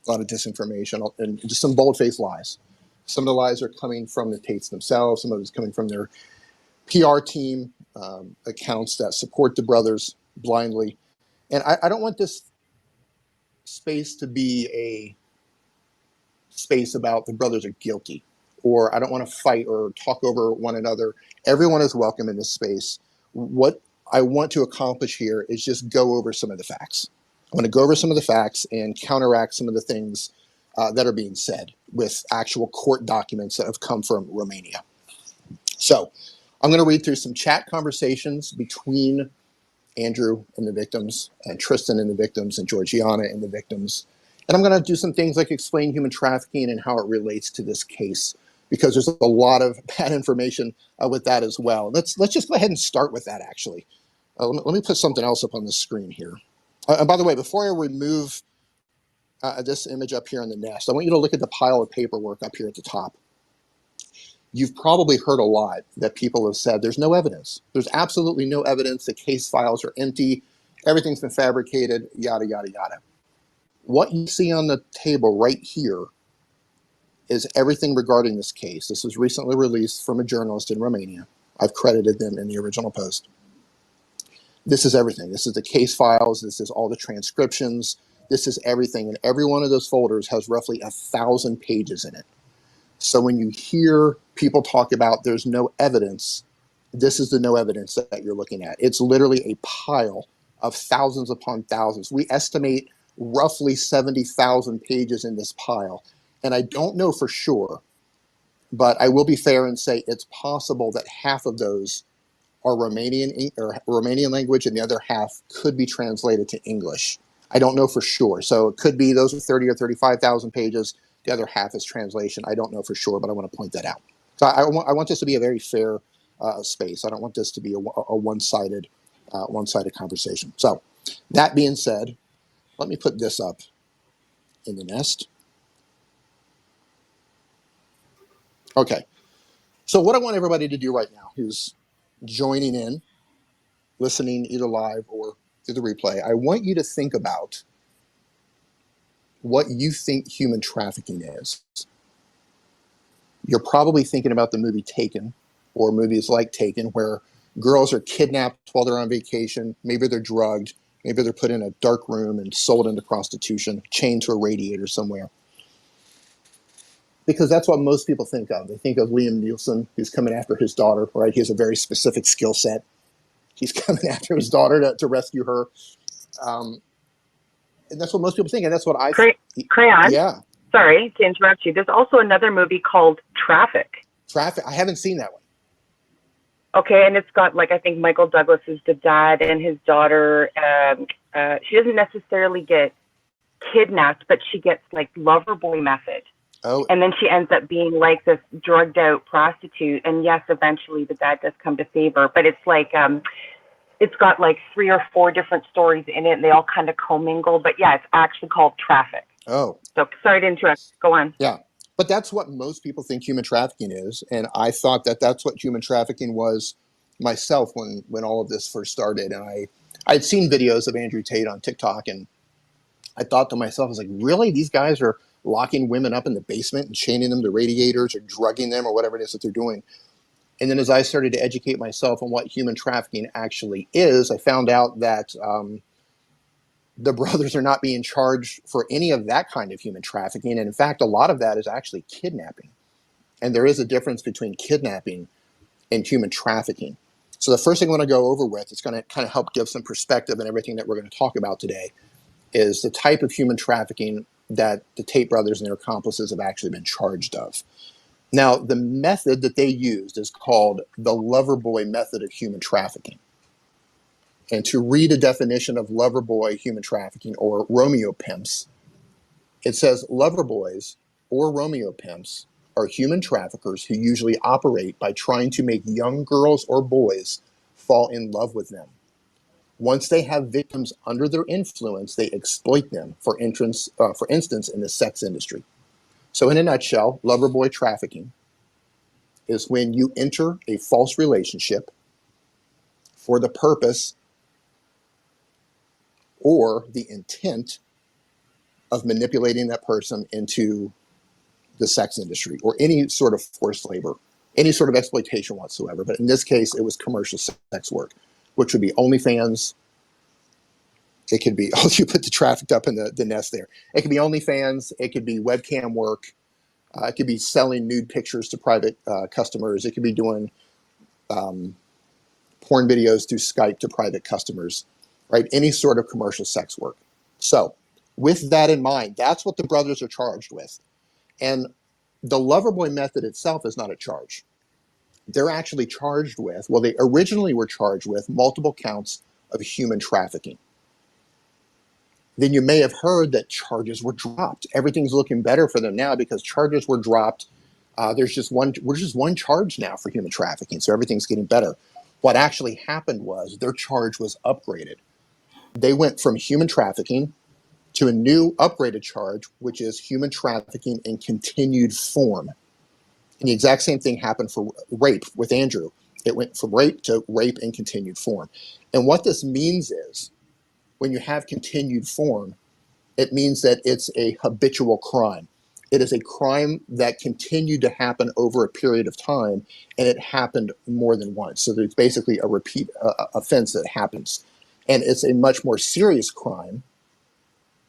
a lot of disinformation, and just some bold-faced lies. Some of the lies are coming from the Tates themselves. Some of it's coming from their PR team, accounts that support the brothers blindly. And I don't want this space to be a space about the brothers are guilty, or I don't want to fight or talk over one another. Everyone is welcome in this space. What I want to accomplish here is just go over some of the facts. I want to go over some of the facts and counteract some of the things that are being said with actual court documents that have come from Romania. So I'm going to read through some chat conversations between Andrew and the victims, and Tristan and the victims, and Georgiana and the victims. And I'm going to do some things like explain human trafficking and how it relates to this case, because there's a lot of bad information with that as well. Let's just go ahead and start with that, actually. Let me put something else up on the screen here. And by the way, before I remove this image up here on the nest, I want you to look at the pile of paperwork up here at the top. You've probably heard a lot that people have said there's no evidence. There's absolutely no evidence. The case files are empty. Everything's been fabricated, yada, yada, yada. What you see on the table right here is everything regarding this case. This was recently released from a journalist in Romania. I've credited them in the original post. This is everything. This is the case files. This is all the transcriptions. This is everything. And every one of those folders has roughly 1,000 pages in it. So when you hear people talk about there's no evidence, this is the no evidence that you're looking at. It's literally a pile of thousands upon thousands. We estimate roughly 70,000 pages in this pile. And I don't know for sure, but I will be fair and say it's possible that half of those are Romanian language and the other half could be translated to English. I don't know for sure. So it could be those are 30 or 35,000 pages. The other half is translation. I don't know for sure, but I want to point that out. So I want this to be a very fair space. I don't want this to be a one-sided conversation. So that being said, let me put this up. in the nest. Okay. So what I want everybody to do right now who's joining in, listening either live or through the replay, I want you to think about what you think human trafficking is. You're probably thinking about the movie Taken or movies like Taken, where girls are kidnapped while they're on vacation. Maybe they're drugged. Maybe they're put in a dark room and sold into prostitution, chained to a radiator somewhere. Because that's what most people think of. They think of Liam Neeson, who's coming after his daughter, right? He has a very specific skill set. He's coming after his daughter to rescue her. And that's what most people think. And that's what I think. Crayon, Yeah. sorry to interrupt you. There's also another movie called Traffic. Traffic. I haven't seen that one. Okay, and it's got, like, I think Michael Douglas is the dad and his daughter. She doesn't necessarily get kidnapped, but she gets, like, lover boy method. Oh. And then she ends up being like this drugged out prostitute. And yes, eventually the dad does come to save her. But it's like, it's got like 3 or 4 different stories in it, and they all kind of commingle. But yeah, it's actually called Traffic. Oh. So sorry to interrupt. Go on. Yeah. But that's what most people think human trafficking is. And I thought that that's what human trafficking was myself when all of this first started. And I'd seen videos of Andrew Tate on TikTok, and I thought to myself, I was like, really? These guys are locking women up in the basement and chaining them to radiators or drugging them or whatever it is that they're doing. And then as I started to educate myself on what human trafficking actually is, I found out that the brothers are not being charged for any of that kind of human trafficking. And in fact, a lot of that is actually kidnapping. And there is a difference between kidnapping and human trafficking. So the first thing I want to go over with, it's going to kind of help give some perspective in everything that we're going to talk about today, is the type of human trafficking that the Tate brothers and their accomplices have actually been charged of. Now, the method that they used is called the lover boy method of human trafficking. And to read a definition of lover boy human trafficking, or Romeo pimps, it says lover boys or Romeo pimps are human traffickers who usually operate by trying to make young girls or boys fall in love with them. Once they have victims under their influence, they exploit them, for instance, in the sex industry. So in a nutshell, lover boy trafficking is when you enter a false relationship for the purpose or the intent of manipulating that person into the sex industry or any sort of forced labor, any sort of exploitation whatsoever. But in this case, it was commercial sex work, which would be OnlyFans. It could be, oh, you put the trafficked up in the nest there. It could be OnlyFans. It could be webcam work. It could be selling nude pictures to private customers. It could be doing porn videos through Skype to private customers, right? Any sort of commercial sex work. So with that in mind, that's what the brothers are charged with. And the Loverboy method itself is not a charge. They're actually charged with, well, they originally were charged with multiple counts of human trafficking. Then you may have heard that charges were dropped. Everything's looking better for them now because charges were dropped. We're just one charge now for human trafficking, so everything's getting better. What actually happened was their charge was upgraded. They went from human trafficking to a new upgraded charge, which is human trafficking in continued form. And the exact same thing happened for rape with Andrew. It went from rape to rape in continued form. And what this means is, when you have continued form, it means that it's a habitual crime. It is a crime that continued to happen over a period of time, and it happened more than once. So there's basically a repeat offense that happens. And it's a much more serious crime,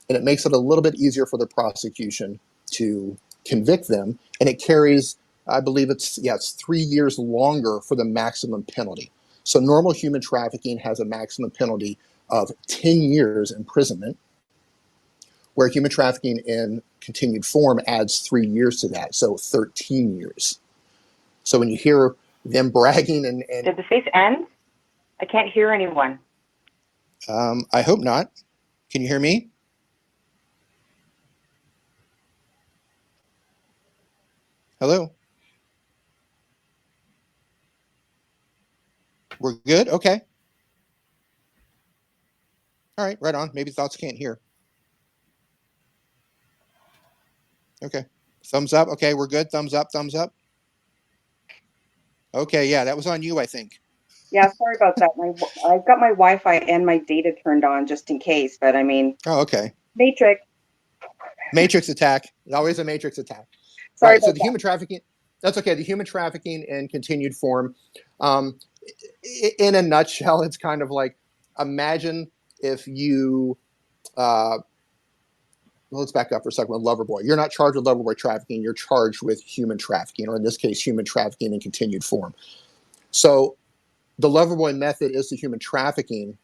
and it makes it a little bit easier for the prosecution to convict them, and it carries, I believe it's 3 years longer for the maximum penalty. So normal human trafficking has a maximum penalty of 10 years imprisonment, where human trafficking in continued form adds 3 years to that, so 13 years. So when you hear them bragging and Did the face end? I can't hear anyone. I hope not. Can you hear me? Hello? We're good? Okay. All right, right on. Maybe thoughts can't hear. Okay. Thumbs up. Okay, we're good. Thumbs up. Thumbs up. Okay, yeah, that was on you, I think. Yeah, sorry about that. I've got my Wi-Fi and my data turned on just in case, but I mean, Oh, okay. Matrix. Matrix attack. Always a matrix attack. Sorry Right. So about the that. human trafficking. That's okay. The human trafficking in continued form. Um, in a nutshell, it's kind of like, imagine if you. Let's back up for a second with Loverboy. You're not charged with Loverboy trafficking. You're charged with human trafficking, or in this case, human trafficking in continued form. So the Loverboy method is the human trafficking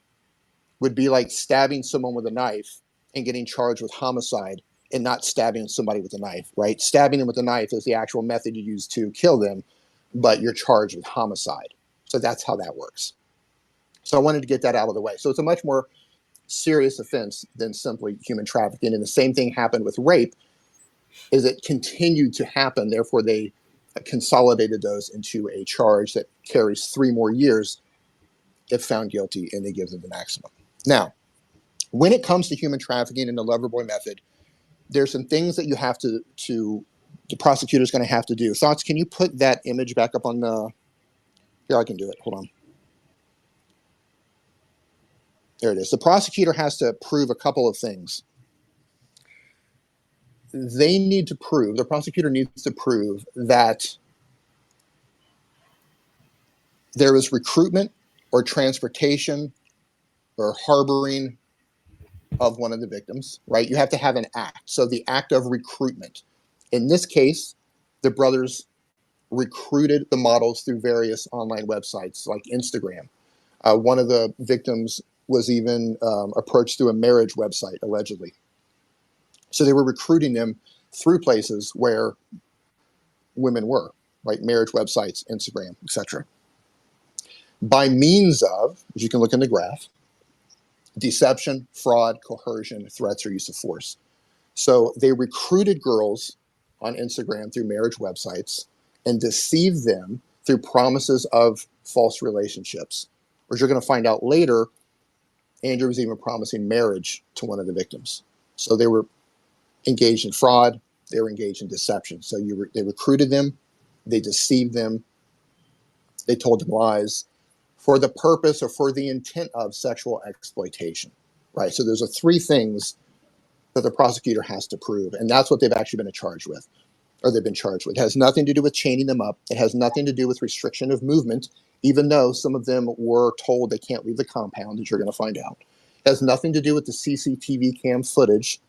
would be like stabbing someone with a knife and getting charged with homicide and not stabbing somebody with a knife, right? Stabbing them with a knife is the actual method you use to kill them, but you're charged with homicide. So that's how that works. So I wanted to get that out of the way. So it's a much more serious offense than simply human trafficking. And the same thing happened with rape, is it continued to happen. Therefore, they consolidated those into a charge that carries 3 more years if found guilty, and they give them the maximum. Now, when it comes to human trafficking and the Loverboy method, there's some things that you have to the prosecutor's going to have to do. Thoughts? Can you put that image back up on the? Here, I can do it. Hold on. There it is. The prosecutor has to prove a couple of things. The prosecutor needs to prove that there is recruitment or transportation or harboring of one of the victims, right? You have to have an act. So the act of recruitment. In this case, the brothers recruited the models through various online websites like Instagram. One of the victims was even approached through a marriage website, allegedly. So they were recruiting them through places where women were, like marriage websites, Instagram, etc. By means of, as you can look in the graph, deception, fraud, coercion, threats, or use of force. So they recruited girls on Instagram through marriage websites and deceived them through promises of false relationships. As you're going to find out later, Andrew was even promising marriage to one of the victims. So they were engaged in fraud, they were engaged in deception. So they recruited them, they deceived them, they told them lies for the purpose or for the intent of sexual exploitation, right? So there's 3 things that the prosecutor has to prove, and that's what they've actually been charged with, or they've been charged with. It has nothing to do with chaining them up. It has nothing to do with restriction of movement, even though some of them were told they can't leave the compound, as you're going to find out. It has nothing to do with the CCTV cam footage.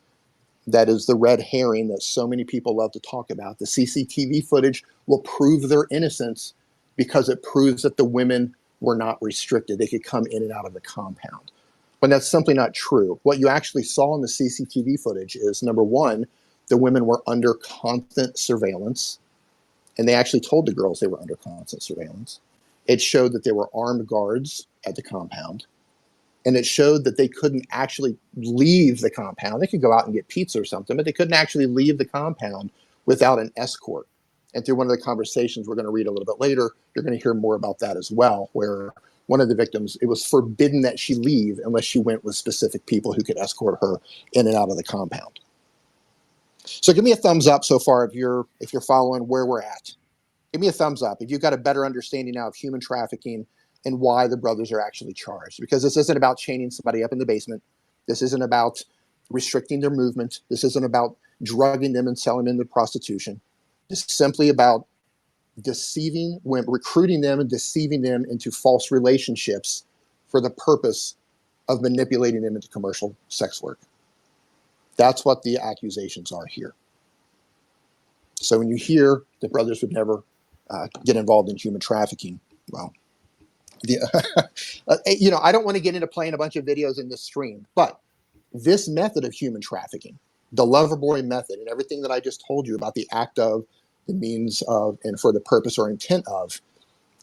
That is the red herring that so many people love to talk about. The CCTV footage will prove their innocence because it proves that the women were not restricted. They could come in and out of the compound. But that's simply not true. What you actually saw in the CCTV footage is, number one, the women were under constant surveillance. And they actually told the girls they were under constant surveillance. It showed that there were armed guards at the compound. And it showed that they couldn't actually leave the compound. They could go out and get pizza or something, but they couldn't actually leave the compound without an escort. And through one of the conversations we're going to read a little bit later, you're going to hear more about that as well, where one of the victims, it was forbidden that she leave unless she went with specific people who could escort her in and out of the compound. So give me a thumbs up so far if you're following where we're at. Give me a thumbs up if you've got a better understanding now of human trafficking and why the brothers are actually charged. Because this isn't about chaining somebody up in the basement. This isn't about restricting their movement. This isn't about drugging them and selling them into prostitution. It's simply about deceiving women, recruiting them and deceiving them into false relationships for the purpose of manipulating them into commercial sex work. That's what the accusations are here. So when you hear the brothers would never get involved in human trafficking, well, I don't want to get into playing a bunch of videos in this stream, but this method of human trafficking, the Loverboy method, and everything that I just told you about the act of, the means of, and for the purpose or intent of,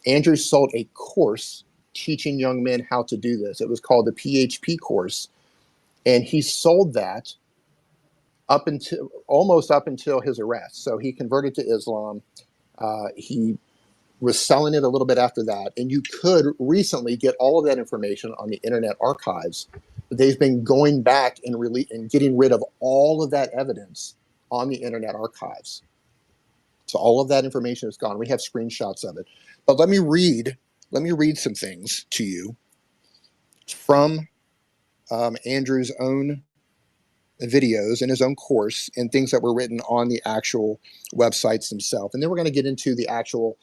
Andrew sold a course teaching young men how to do this. It was called the PHP course, and he sold that almost up until his arrest. So he converted to Islam. He was selling it a little bit after that. And you could recently get all of that information on the Internet Archives. They've been going back and getting rid of all of that evidence on the Internet Archives. So all of that information is gone. We have screenshots of it. But let me read some things to you from Andrew's own videos and his own course and things that were written on the actual websites themselves. And then we're going to get into the actual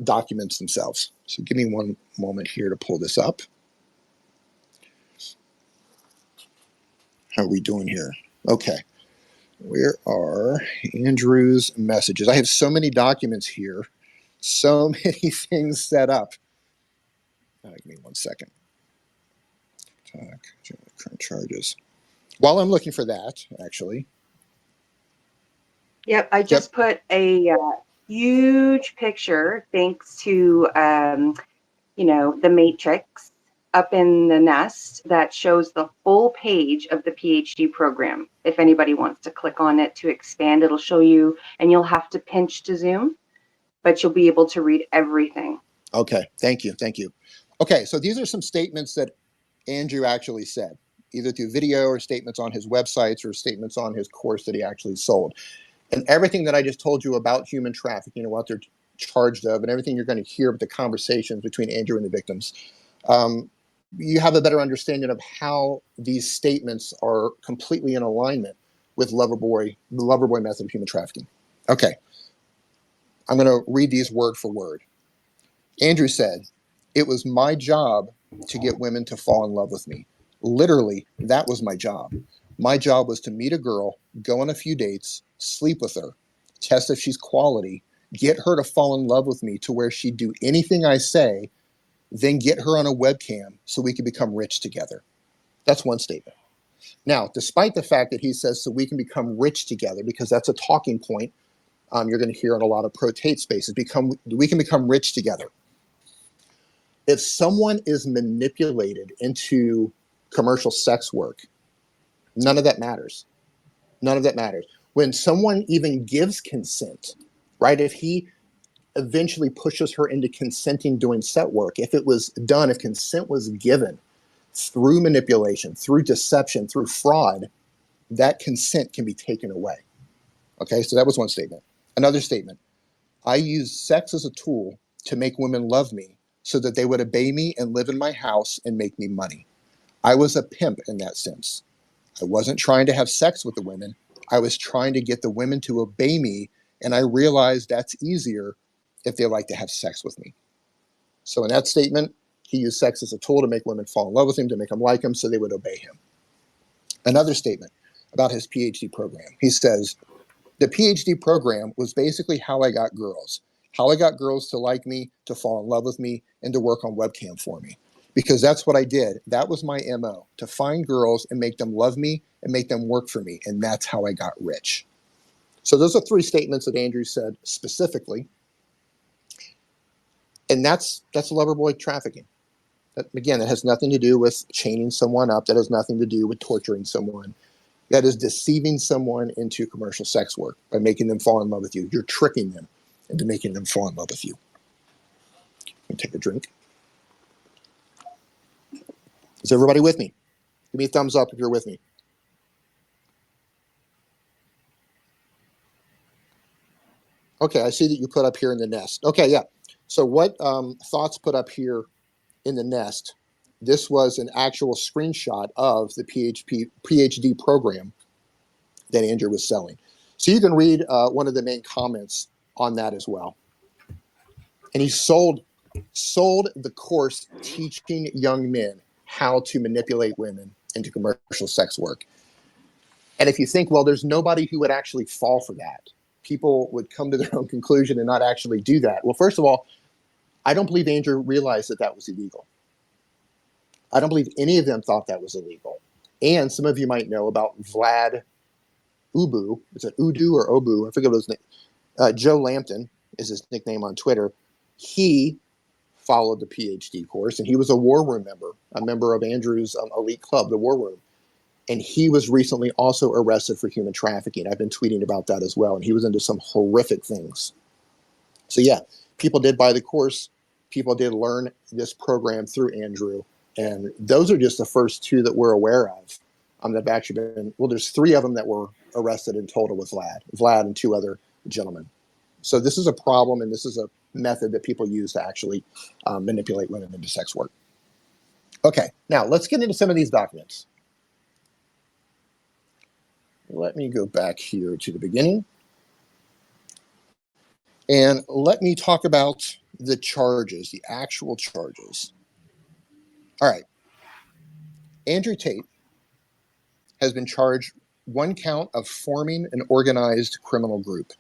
documents themselves. So give me one moment here to pull this up. How are we doing here? Okay. Where are Andrew's messages? I have so many documents here, so many things set up. Give me 1 second. Current charges. While I'm looking for that, actually. Yep, I just put a huge picture, thanks to, the Matrix up in the Nest that shows the full page of the PhD program. If anybody wants to click on it to expand, it'll show you, and you'll have to pinch to zoom, but you'll be able to read everything. Okay, thank you. Okay, so these are some statements that Andrew actually said, either through video or statements on his websites or statements on his course that he actually sold. And everything that I just told you about human trafficking and what they're charged of and everything you're going to hear with the conversations between Andrew and the victims, you have a better understanding of how these statements are completely in alignment with the Loverboy method of human trafficking. Okay, I'm going to read these word for word. Andrew said, "It was my job to get women to fall in love with me. Literally, that was my job. My job was to meet a girl, go on a few dates, sleep with her, test if she's quality, get her to fall in love with me to where she'd do anything I say, then get her on a webcam so we could become rich together." That's one statement. Now, despite the fact that he says so we can become rich together, because that's a talking point you're going to hear in a lot of pro-Tate spaces, we can become rich together. If someone is manipulated into commercial sex work, none of that matters. None of that matters. When someone even gives consent, right? If he eventually pushes her into consenting doing set work, if consent was given through manipulation, through deception, through fraud, that consent can be taken away. Okay, so that was one statement. Another statement, I use sex as a tool to make women love me so that they would obey me and live in my house and make me money. I was a pimp in that sense. I wasn't trying to have sex with the women. I was trying to get the women to obey me, and I realized that's easier if they like to have sex with me. So in that statement, he used sex as a tool to make women fall in love with him, to make them like him, so they would obey him. Another statement about his PhD program. He says, the PhD program was basically how I got girls to like me, to fall in love with me, and to work on webcam for me. Because that's what I did. That was my MO, to find girls and make them love me and make them work for me. And that's how I got rich. So those are three statements that Andrew said specifically. And that's Loverboy trafficking. That has nothing to do with chaining someone up. That has nothing to do with torturing someone. That is deceiving someone into commercial sex work by making them fall in love with you. You're tricking them into making them fall in love with you. Let me take a drink. Is everybody with me? Give me a thumbs up if you're with me. Okay, I see that you put up here in the Nest. Okay, yeah. So what Thoughts put up here in the Nest, this was an actual screenshot of the PhD program that Andrew was selling. So you can read one of the main comments on that as well. And he sold the course teaching young men how to manipulate women into commercial sex work. And if you think, well, there's nobody who would actually fall for that, people would come to their own conclusion and not actually do that. Well, first of all, I don't believe Andrew realized that was illegal. I don't believe any of them thought that was illegal. And some of you might know about Vlad Ubu. Is it Udu or Obu? I forget what his name. Joe Lampton is his nickname on Twitter. He followed the PhD course, and he was a war room member, a member of Andrew's elite club, the War Room. And he was recently also arrested for human trafficking. I've been tweeting about that as well, and he was into some horrific things. So yeah, people did buy the course. People did learn this program through Andrew. And those are just the first two that we're aware of That have actually been, well, there's 3 of them that were arrested in total with Vlad and 2 other gentlemen. So this is a problem, and this is a method that people use to actually manipulate women into sex work. Okay, now let's get into some of these documents. Let me go back here to the beginning. And let me talk about the charges, the actual charges. All right. Andrew Tate has been charged 1 count of forming an organized criminal group,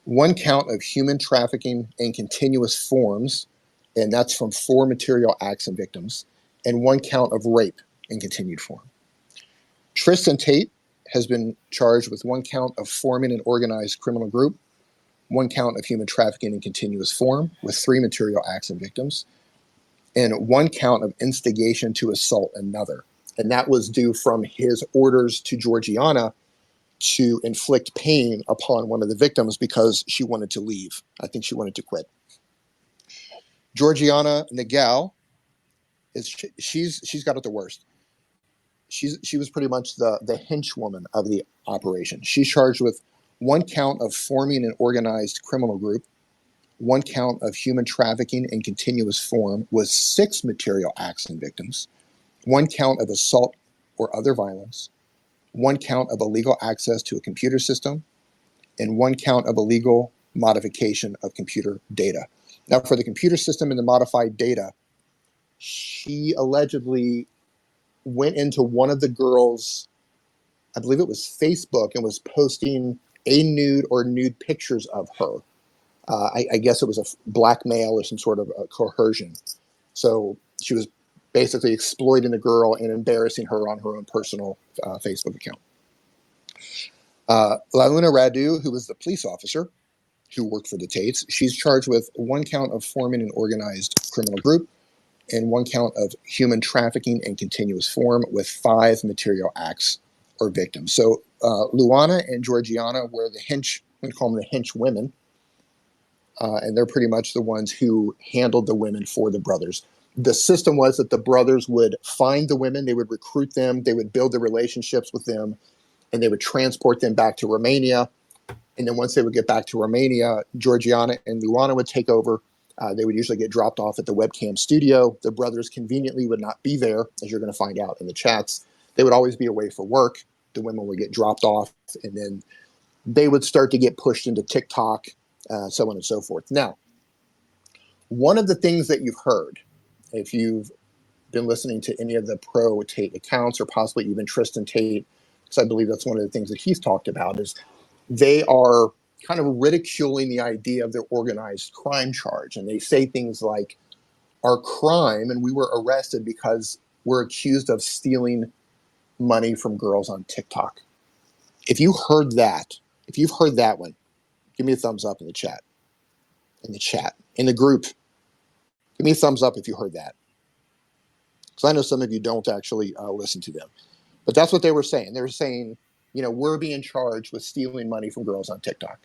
1 count of human trafficking in continuous forms, and that's from 4 material acts and victims, and 1 count of rape in continued form. Tristan Tate has been charged with 1 count of forming an organized criminal group, 1 count of human trafficking in continuous form with 3 material acts and victims, and 1 count of instigation to assault another. And that was due from his orders to Georgiana to inflict pain upon one of the victims because she wanted to leave. I think she wanted to quit. Georgiana Nagel, she's got it the worst. She was pretty much the henchwoman of the operation. She's charged with 1 count of forming an organized criminal group, 1 count of human trafficking in continuous form with 6 material acts and victims, 1 count of assault or other violence, 1 count of illegal access to a computer system, and 1 count of illegal modification of computer data. Now, for the computer system and the modified data, she allegedly went into one of the girls', I believe it was Facebook, and was posting a nude or nude pictures of her. I guess it was a blackmail or some sort of coercion. So she was basically exploiting the girl and embarrassing her on her own personal Facebook account. Launa Radu, who was the police officer who worked for the Tates, she's charged with 1 count of forming an organized criminal group and 1 count of human trafficking in continuous form with 5 material acts or victims. So Luana and Georgiana were the hench, we call them the hench women, and they're pretty much the ones who handled the women for the brothers. The system was that the brothers would find the women, they would recruit them, they would build the relationships with them, and they would transport them back to Romania. And then once they would get back to Romania, Georgiana and Luana would take over. They would usually get dropped off at the webcam studio. The brothers conveniently would not be there, as you're going to find out in the chats. They would always be away for work. The women would get dropped off, and then they would start to get pushed into TikTok, so on and so forth. Now, one of the things that you've heard, if you've been listening to any of the pro Tate accounts, or possibly even Tristan Tate, because I believe that's one of the things that he's talked about, is they are kind of ridiculing the idea of their organized crime charge. And they say things like, our crime, and we were arrested because we're accused of stealing money from girls on TikTok. If you heard that, if you've heard that one, give me a thumbs up in the chat. In the group. Give me a thumbs up if you heard that. Because I know some of you don't actually listen to them. But that's what they were saying. They were saying, you know, we're being charged with stealing money from girls on TikTok.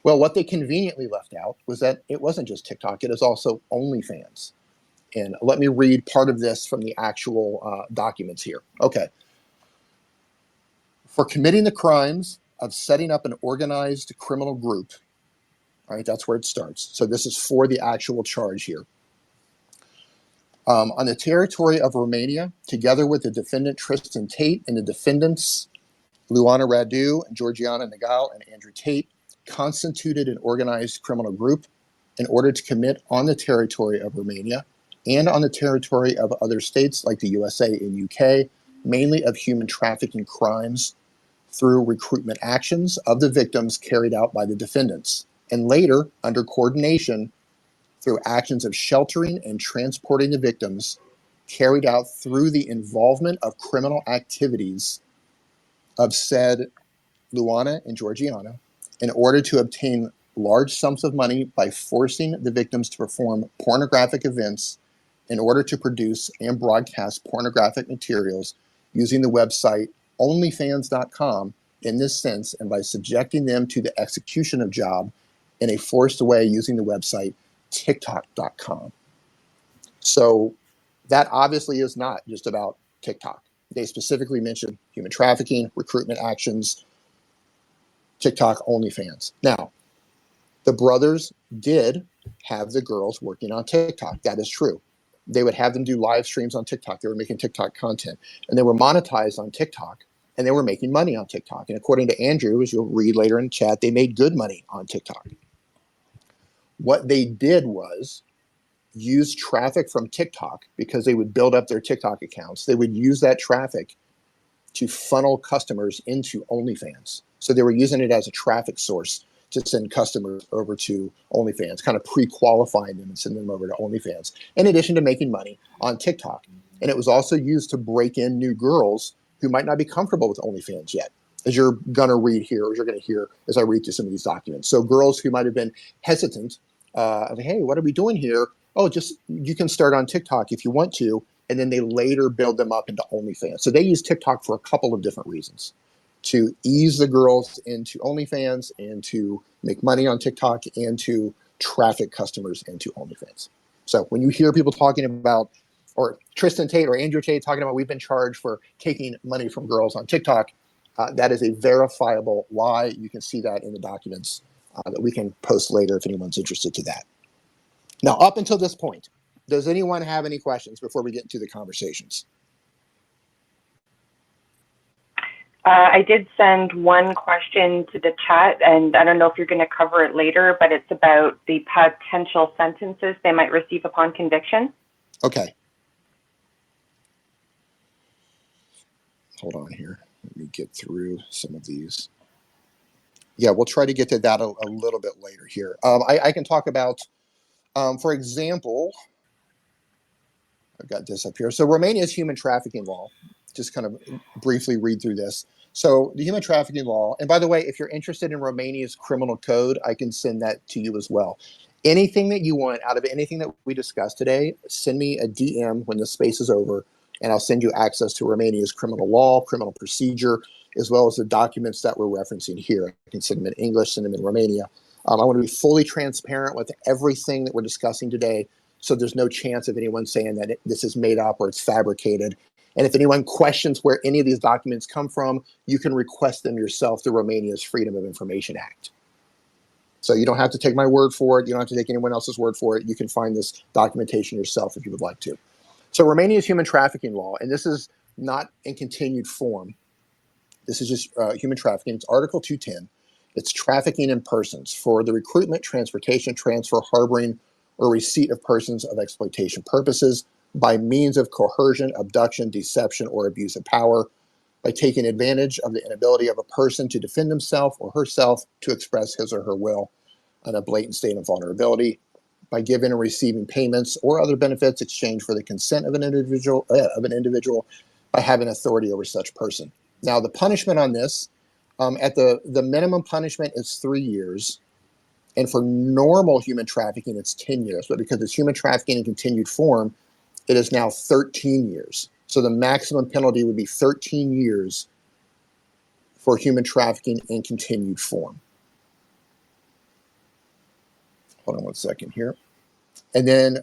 Well, what they conveniently left out was that it wasn't just TikTok. It is also OnlyFans. And let me read part of this from the actual documents here. Okay. For committing the crimes of setting up an organized criminal group, all right, that's where it starts. So this is for the actual charge here. On the territory of Romania, together with the defendant Tristan Tate and the defendants Luana Radu, and Georgiana Nagel, and Andrew Tate, constituted an organized criminal group in order to commit on the territory of Romania and on the territory of other states like the USA and UK, mainly of human trafficking crimes through recruitment actions of the victims carried out by the defendants, and later, under coordination, through actions of sheltering and transporting the victims carried out through the involvement of criminal activities of said Luana and Georgiana in order to obtain large sums of money by forcing the victims to perform pornographic events in order to produce and broadcast pornographic materials using the website onlyfans.com in this sense, and by subjecting them to the execution of job in a forced way using the website tiktok.com. So that obviously is not just about TikTok. They specifically mention human trafficking, recruitment actions, TikTok, OnlyFans. Now, the brothers did have the girls working on TikTok. That is true. They would have them do live streams on TikTok. They were making TikTok content, and they were monetized on TikTok, and they were making money on TikTok. And according to Andrew, as you'll read later in the chat, they made good money on TikTok. What they did was use traffic from TikTok, because they would build up their TikTok accounts. They would use that traffic to funnel customers into OnlyFans. So they were using it as a traffic source to send customers over to OnlyFans, kind of pre-qualifying them and send them over to OnlyFans, in addition to making money on TikTok. And it was also used to break in new girls who might not be comfortable with OnlyFans yet, as you're going to read here, or as you're going to hear as I read through some of these documents. So girls who might have been hesitant, like, hey, what are we doing here? Oh, just, you can start on TikTok if you want to. And then they later build them up into OnlyFans. So they use TikTok for a couple of different reasons: to ease the girls into OnlyFans, and to make money on TikTok, and to traffic customers into OnlyFans. So when you hear people talking about, or Tristan Tate or Andrew Tate talking about, we've been charged for taking money from girls on TikTok, that is a verifiable lie. You can see that in the documents that we can post later if anyone's interested to that. Now, up until this point, does anyone have any questions before we get into the conversations? I did send one question to the chat, and I don't know if you're going to cover it later, but it's about the potential sentences they might receive upon conviction. Okay. Hold on here. Let me get through some of these. Yeah, we'll try to get to that a little bit later here. I can talk about, for example, I've got this up here. So Romania's human trafficking law, just kind of briefly read through this. So the human trafficking law, and by the way, if you're interested in Romania's criminal code, I can send that to you as well. Anything that you want out of anything that we discussed today, send me a DM when the space is over, and I'll send you access to Romania's criminal law, criminal procedure, as well as the documents that we're referencing here. I can send them in English, send them in Romania. I want to be fully transparent with everything that we're discussing today, so there's no chance of anyone saying that this is made up or it's fabricated. And if anyone questions where any of these documents come from, you can request them yourself through Romania's Freedom of Information Act. So you don't have to take my word for it. You don't have to take anyone else's word for it. You can find this documentation yourself if you would like to. So Romania's human trafficking law, and this is not in continued form. This is just human trafficking. It's Article 210. It's trafficking in persons for the recruitment, transportation, transfer, harboring, or receipt of persons of exploitation purposes by means of coercion, abduction, deception, or abuse of power, by taking advantage of the inability of a person to defend himself or herself to express his or her will in a blatant state of vulnerability, by giving and receiving payments or other benefits exchanged for the consent of an individual, by having authority over such person. Now, the punishment on this, at the minimum punishment is 3 years. And for normal human trafficking, it's 10 years. But because it's human trafficking in continued form, it is now 13 years. So the maximum penalty would be 13 years for human trafficking in continued form. Hold on one second here. And then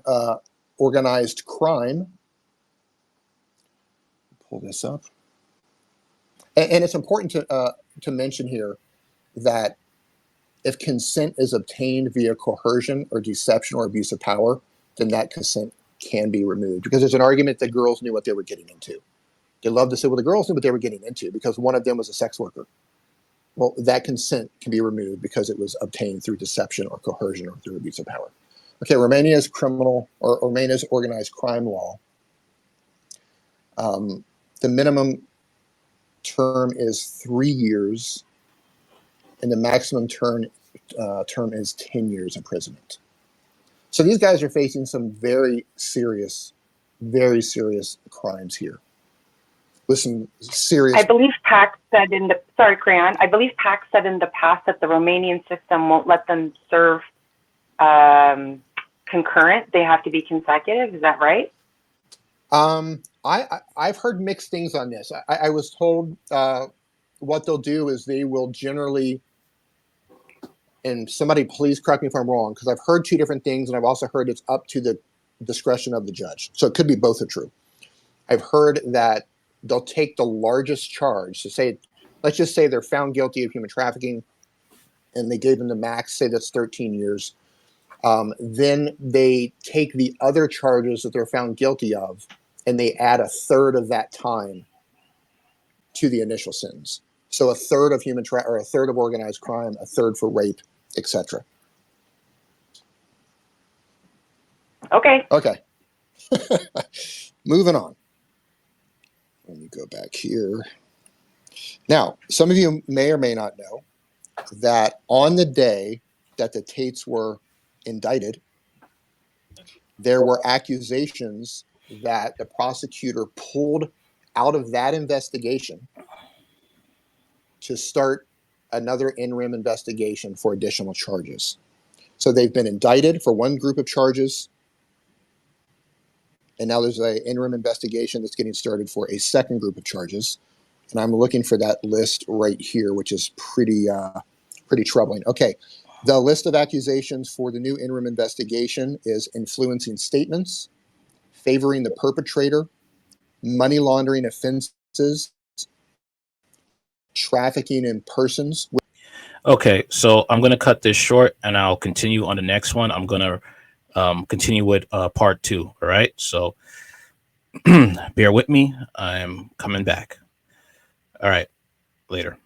organized crime. Pull this up. And it's important to mention here that if consent is obtained via coercion or deception or abuse of power, then that consent can be removed, because there's an argument that girls knew what they were getting into. They love to say, well, the girls knew what they were getting into because one of them was a sex worker. Well, that consent can be removed because it was obtained through deception or coercion or through abuse of power. Okay, Romania's criminal or Romania's organized crime law. The minimum term is 3 years, and the maximum term is 10 years imprisonment. So these guys are facing some very serious crimes here. With some serious. I believe PAC said in the, sorry, Crayon, I believe PAC said in the past that the Romanian system won't let them serve concurrent. They have to be consecutive. Is that right? I've heard mixed things on this. I was told what they'll do is they will generally, and somebody please correct me if I'm wrong, because I've heard two different things, and I've also heard it's up to the discretion of the judge. So it could be both are true. I've heard that they'll take the largest charge. So let's just say they're found guilty of human trafficking, and they gave them the max. Say that's 13 years. Then they take the other charges that they're found guilty of, and they add a third of that time to the initial sentence. So a third of or a third of organized crime, a third for rape, etc. Okay. Okay. Moving on. Let me go back here. Now, some of you may or may not know that on the day that the Tates were indicted, there were accusations that the prosecutor pulled out of that investigation to start another in-rim investigation for additional charges. So they've been indicted for one group of charges, and now there's an in-rim investigation that's getting started for a second group of charges. And I'm looking for that list right here, which is pretty troubling. Okay, the list of accusations for the new in-rim investigation is influencing statements, favoring the perpetrator, money laundering offenses, trafficking in persons. Okay, so I'm going to cut this short and I'll continue on the next one. I'm going to continue with part 2. All right, so bear with me. I'm coming back. All right, later.